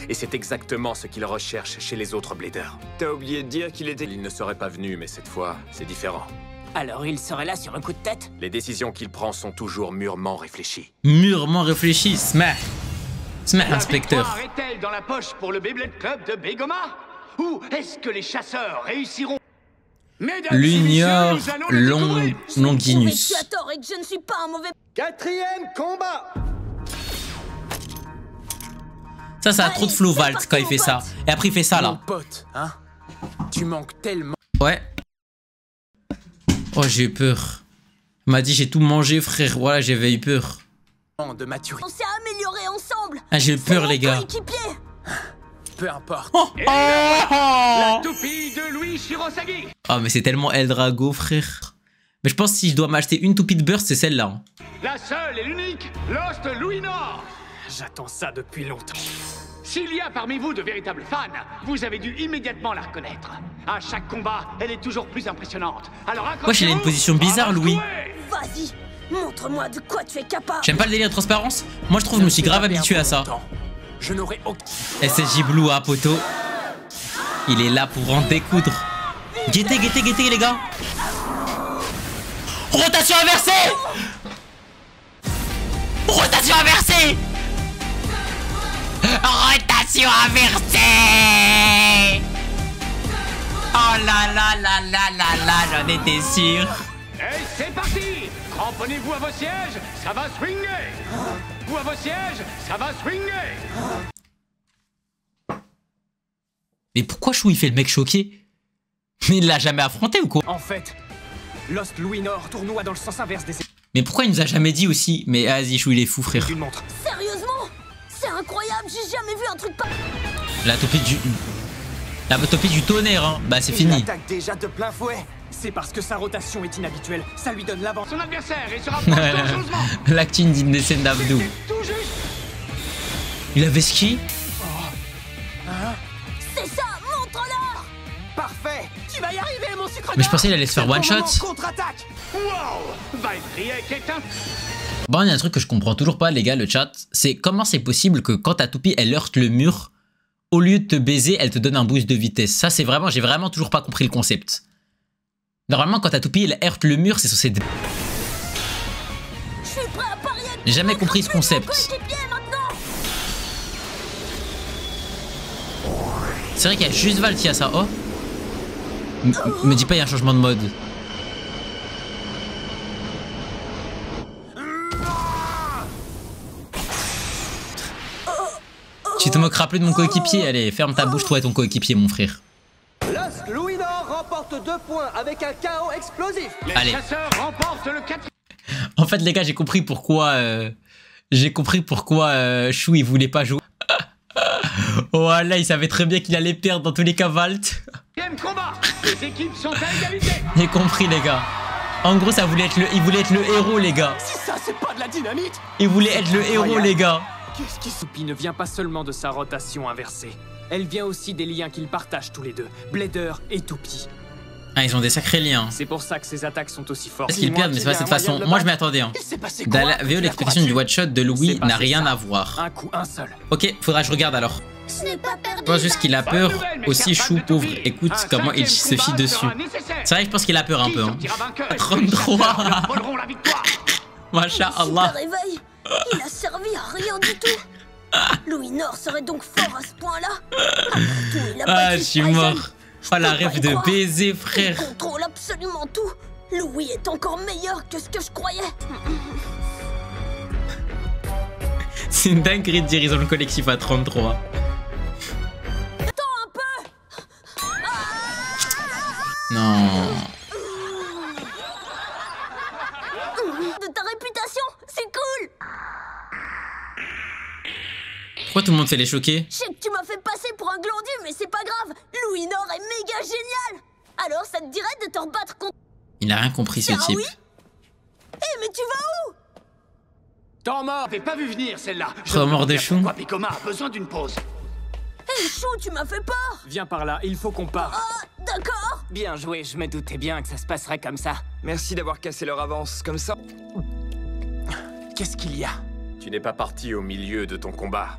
Et c'est exactement ce qu'il recherche chez les autres bladers. T'as oublié de dire qu'il était... Il ne serait pas venu, mais cette fois, c'est différent. Alors il serait là sur un coup de tête? Les décisions qu'il prend sont toujours mûrement réfléchies. Mûrement réfléchies, smah. Smah, inspecteur. La victoire est-elle dans la poche pour le Beyblade Club de Begoma? Ou est-ce que les chasseurs réussiront? L'Unior Longinus. Tu as tort et que je ne suis pas un mauvais... 4e combat. Ça a trop de flow, Valt, quand il fait ça. Et après, il fait ça, là. Mon pote, hein? Tu manques tellement... Ouais. Oh, j'ai eu peur. Il m'a dit, j'ai tout mangé, frère. Voilà, j'avais eu peur. De maturité. On s'est amélioré ensemble. Ah, j'ai peur, les gars. Peu importe. Et la toupie de Louis Shirosagi. Oh, mais c'est tellement Eldrago, frère. Mais je pense que si je dois m'acheter une toupie de burst, c'est celle-là. La seule et l'unique Lost Louis Nord. J'attends ça depuis longtemps. S'il y a parmi vous de véritables fans, vous avez dû immédiatement la reconnaître. À chaque combat, elle est toujours plus impressionnante. Alors wesh, il a une position bizarre, Louis. Vas-y, montre-moi de quoi tu es capable. J'aime pas le délire de transparence. Moi, je trouve que je me suis grave habitué à ça. Je n'aurai aucun... SSJ Blue à poteau. Il est là pour en découdre. Guettez, les gars. Rotation inversée. Rotation inversée. Rotation inversée. Oh là là là là là là, j'en étais sûr. Et c'est parti. Cramponnez-vous à vos sièges, ça va swinger. Vous à vos sièges, ça va swinger. Mais pourquoi Chou il fait le mec choqué? Mais il l'a jamais affronté ou quoi? En fait, Lost Louis Nord tournoie dans le sens inverse des... Mais pourquoi il nous a jamais dit aussi? Mais vas-y Chou il est fou frère. Une montre. Sérieusement? C'est incroyable, j'ai jamais vu un truc pas... La topie du tonnerre hein. Bah c'est fini. Il attaque déjà de plein fouet. C'est parce que sa rotation est inhabituelle, ça lui donne l'avance. Son adversaire et se rapproche dangereusement. L'acting d'Indecent d'Abdou. Il avait ski? C'est ça, montre-leur. Parfait. Tu vas y arriver, mon sucre. Mais je pensais qu'il allait se faire one shot. Contre-attaque. Wow. Valkyrie est un... Bon, il y a un truc que je comprends toujours pas les gars, le chat. C'est comment c'est possible que quand ta toupie elle heurte le mur, au lieu de te baiser, elle te donne un boost de vitesse. Ça c'est vraiment, j'ai vraiment toujours pas compris le concept. Normalement quand ta toupie elle heurte le mur, c'est censé... J'ai jamais compris ce concept. C'est vrai qu'il y a juste Val qui a ça. Oh. Me dis pas il y a un changement de mode. Tu te moqueras plus de mon coéquipier. Allez, ferme ta bouche toi et ton coéquipier mon frère. Lost Louis Nord remporte 2 points avec un KO explosif. Les Allez. chasseurs remportent le 4. En fait les gars j'ai compris pourquoi Chou il voulait pas jouer. Voilà, il savait très bien qu'il allait perdre dans tous les cas Valt. Combat. Les équipes sont à égalité. J'ai compris les gars. En gros ça voulait être il voulait être le héros les gars. Si ça c'est pas de la dynamite. Il voulait être le héros les gars. Qu'est-ce qui Toupie ne vient pas seulement de sa rotation inversée. Elle vient aussi des liens qu'ils partagent tous les deux, Blader et Toupie. Ah ils ont des sacrés liens. C'est pour ça que ses attaques sont aussi fortes. Parce qu'ils perdent mais c'est pas de cette façon. Moi je m'y attendais hein. Dans la VO l'explication du watch shot de Louis n'a rien à voir. Un coup, un seul. Ok, faudra que je regarde alors. Je n'ai pas perdu. Je pense juste qu'il a peur. Aussi Chou pauvre, écoute comment il se fie dessus. C'est vrai que je pense qu'il a peur un peu hein. 33. Masha'Allah. Réveil, il a servi à rien du tout. Louis Nord serait donc fort à ce point-là. Ah, je suis mort. Oh la rêve de baiser, frère. Il contrôle absolument tout. Louis est encore meilleur que ce que je croyais. C'est une dinguerie de dire ils ont le collectif à 33. Attends un peu. Non. De ta réputation, c'est cool. Pourquoi tout le monde fait les choquer? Je sais que tu m'as fait passer pour un glandu, mais c'est pas grave. Louis Nord est méga génial. Alors ça te dirait de te rebattre contre... Il a rien compris ce type. Oui. Mais tu vas où? Temps mort. T'avais pas vu venir celle-là. Temps mort de Chou. Pourquoi Picoma a besoin d'une pause? Chou, tu m'as fait peur. Viens par là, il faut qu'on parte. D'accord. Bien joué, je me doutais bien que ça se passerait comme ça. Merci d'avoir cassé leur avance, comme ça. Qu'est-ce qu'il y a? Tu n'es pas parti au milieu de ton combat.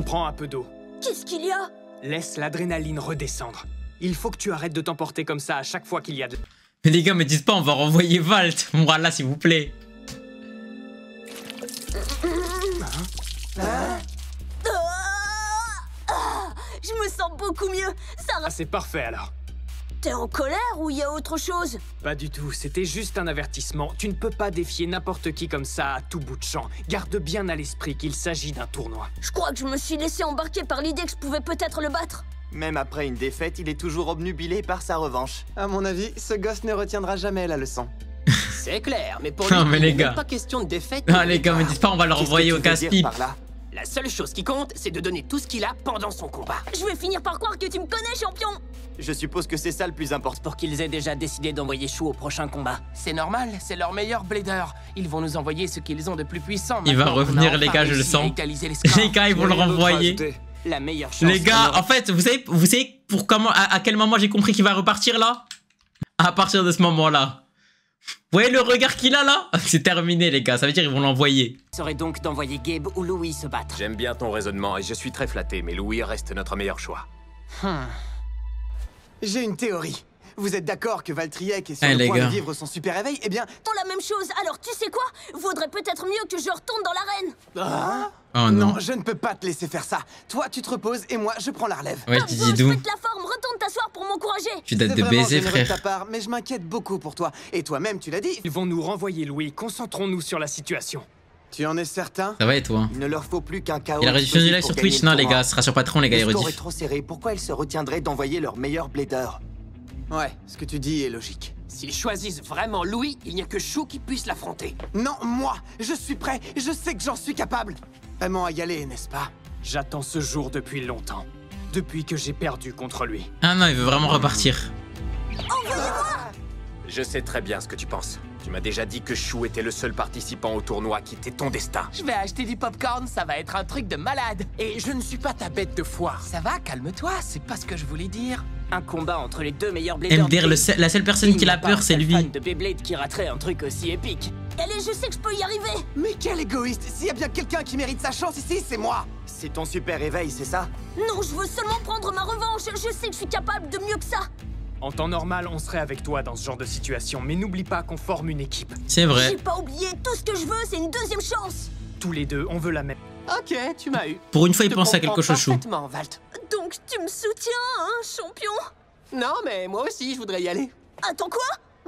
Prends un peu d'eau. Qu'est-ce qu'il y a? Laisse l'adrénaline redescendre. Il faut que tu arrêtes de t'emporter comme ça à chaque fois qu'il y a de... Mais les gars me disent pas on va renvoyer Valt. Voilà s'il vous plaît. Je me sens beaucoup mieux. Ça... Ah, c'est parfait alors. T'es en colère ou il y a autre chose? Pas du tout, c'était juste un avertissement. Tu ne peux pas défier n'importe qui comme ça à tout bout de champ. Garde bien à l'esprit qu'il s'agit d'un tournoi. Je crois que je me suis laissé embarquer par l'idée que je pouvais peut-être le battre. Même après une défaite, il est toujours obnubilé par sa revanche. À mon avis, ce gosse ne retiendra jamais la leçon. C'est clair, mais pour Non, lui, mais il les n'est gars. même pas question de défaite. Non, les gars, me dites pas, on va le renvoyer au casse-pipe. La seule chose qui compte, c'est de donner tout ce qu'il a pendant son combat. Je vais finir par croire que tu me connais, champion. Je suppose que c'est ça le plus important. Pour qu'ils aient déjà décidé d'envoyer Shu au prochain combat. C'est normal, c'est leur meilleur blader. Ils vont nous envoyer ce qu'ils ont de plus puissant. Il va Maintenant qu'on a revenir, enfin les gars, je le réussi à sens. égaliser les scores. Les gars, ils vont le renvoyer. La meilleure chance. Les gars, en fait, vous savez pour comment, à quel moment j'ai compris qu'il va repartir là? À partir de ce moment-là. Vous voyez le regard qu'il a là? C'est terminé, les gars. Ça veut dire qu'ils vont l'envoyer. Serait donc d'envoyer Gabe ou Louis se battre. J'aime bien ton raisonnement et je suis très flatté, mais Louis reste notre meilleur choix. J'ai une théorie. Vous êtes d'accord que Valtriek est sur Eh, le les point gars. de vivre son super réveil? Eh bien... Pour la même chose, alors tu sais quoi? Vaudrait peut-être mieux que je retourne dans l'arène. Ah Oh non. Non, je ne peux pas te laisser faire ça. Toi, tu te reposes et moi, je prends la relève. Ouais, Dididou. Pète la forme, retourne t'asseoir pour m'encourager. Tu dates C'est de vraiment baiser, généreux de frère. ta part, mais je m'inquiète beaucoup pour toi. Et toi-même, tu l'as dit. Ils vont nous renvoyer Louis, concentrons-nous sur la situation. Tu en es certain? Ça va et toi? Il ne leur faut plus qu'un chaos. Il a réduction du live sur Twitch? Non, les gars, ce sera sur Patreon, les gars, les Le score est rediff. trop serré. Pourquoi ils se retiendraient d'envoyer leur meilleur blader? Ouais, ce que tu dis est logique. S'ils choisissent vraiment Louis, il n'y a que Shu qui puisse l'affronter. Non, moi, je suis prêt. Je sais que j'en suis capable. Vraiment à y aller, n'est-ce pas? J'attends ce jour depuis longtemps. Depuis que j'ai perdu contre lui. Ah non, il veut vraiment repartir. Je sais très bien ce que tu penses. Tu m'as déjà dit que Shu était le seul participant au tournoi qui était ton destin. Je vais acheter du popcorn, ça va être un truc de malade. Et je ne suis pas ta bête de foire. Ça va, calme-toi, c'est pas ce que je voulais dire. Un combat entre les deux meilleurs bladers. MDR, la seule personne qui a peur, c'est lui. Fan de Beyblade qui raterait un truc aussi épique. Allez, je sais que je peux y arriver. Mais quel égoïste! S'il y a bien quelqu'un qui mérite sa chance ici, c'est moi! C'est ton super réveil, c'est ça? Non, je veux seulement prendre ma revanche. Je sais que je suis capable de mieux que ça. En temps normal, on serait avec toi dans ce genre de situation, mais n'oublie pas qu'on forme une équipe. C'est vrai. J'ai pas oublié. Tout ce que je veux, c'est une deuxième chance. Tous les deux, on veut la même. Ok, tu m'as eu. Pour une fois, il Je pense à comprends quelque chose, Chou. parfaitement, Valt. Donc, tu me soutiens, hein, champion? Non, mais moi aussi, je voudrais y aller. Attends, quoi?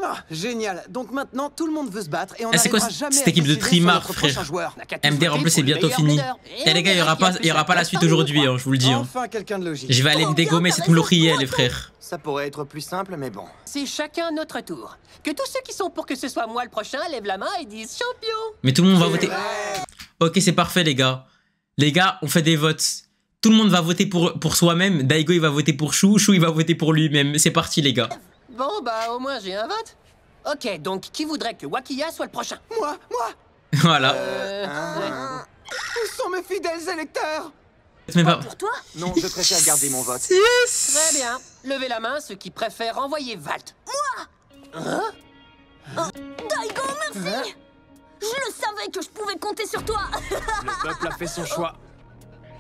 Ah, génial. Donc maintenant, tout le monde veut se battre et on Ah, c'est quoi n'arrivera jamais cette à équipe de décider sur trimards, notre prochain frère? joueur. MDR, en plus, c'est bientôt fini. Eh les gars, il y aura pas la suite aujourd'hui, hein, je vous le dis. Hein. Enfin, quelqu'un de logique. Je vais aller me dégommer cette moulourielle, les frères. Ça pourrait être plus simple, mais bon. C'est chacun notre tour. Que tous ceux qui sont pour que ce soit moi le prochain lèvent la main et disent champion. Mais tout le monde va voter. Ok, c'est parfait, les gars. Les gars, on fait des votes. Tout le monde va voter pour soi-même. Daigo, il va voter pour Chou. Chou, il va voter pour lui-même. C'est parti, les gars. Bon, bah au moins j'ai un vote. Ok, donc qui voudrait que Wakiya soit le prochain? Moi. Voilà. Où sont mes fidèles électeurs? Mais pas... Pour toi? Non, je préfère garder mon vote. Très bien. Levez la main ceux qui préfèrent envoyer Valt. Daigo, merci. Je le savais que je pouvais compter sur toi. Le peuple a fait son choix.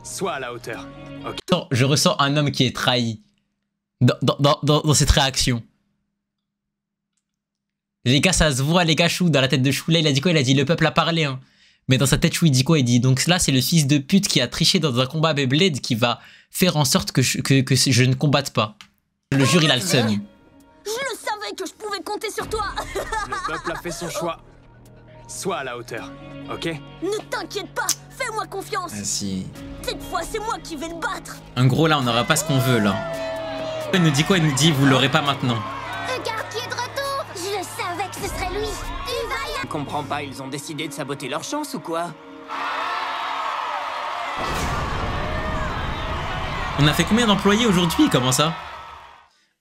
Sois à la hauteur. Ok. Je ressens un homme qui est trahi dans cette réaction. Les gars, ça se voit, les gars. Chou, dans la tête de Chou, là, il a dit quoi? Il a dit le peuple a parlé, hein. Mais dans sa tête, Chou, il dit quoi? Il dit donc là, c'est le fils de pute qui a triché dans un combat Beyblade qui va faire en sorte que je ne combatte pas. Je le jure, il a le seum. Je le savais que je pouvais compter sur toi. Le peuple a fait son choix. Sois à la hauteur. Ok? Ne t'inquiète pas, fais-moi confiance. Ah si. Cette fois, c'est moi qui vais le battre. En gros, là, on n'aura pas ce qu'on veut, là. Il nous dit quoi? Il nous dit vous l'aurez pas maintenant. Regarde qui est de retour! Je savais que ce serait lui! Il va y Je comprends pas, ils ont décidé de saboter leur chance ou quoi? On a fait combien d'employés aujourd'hui? Comment ça?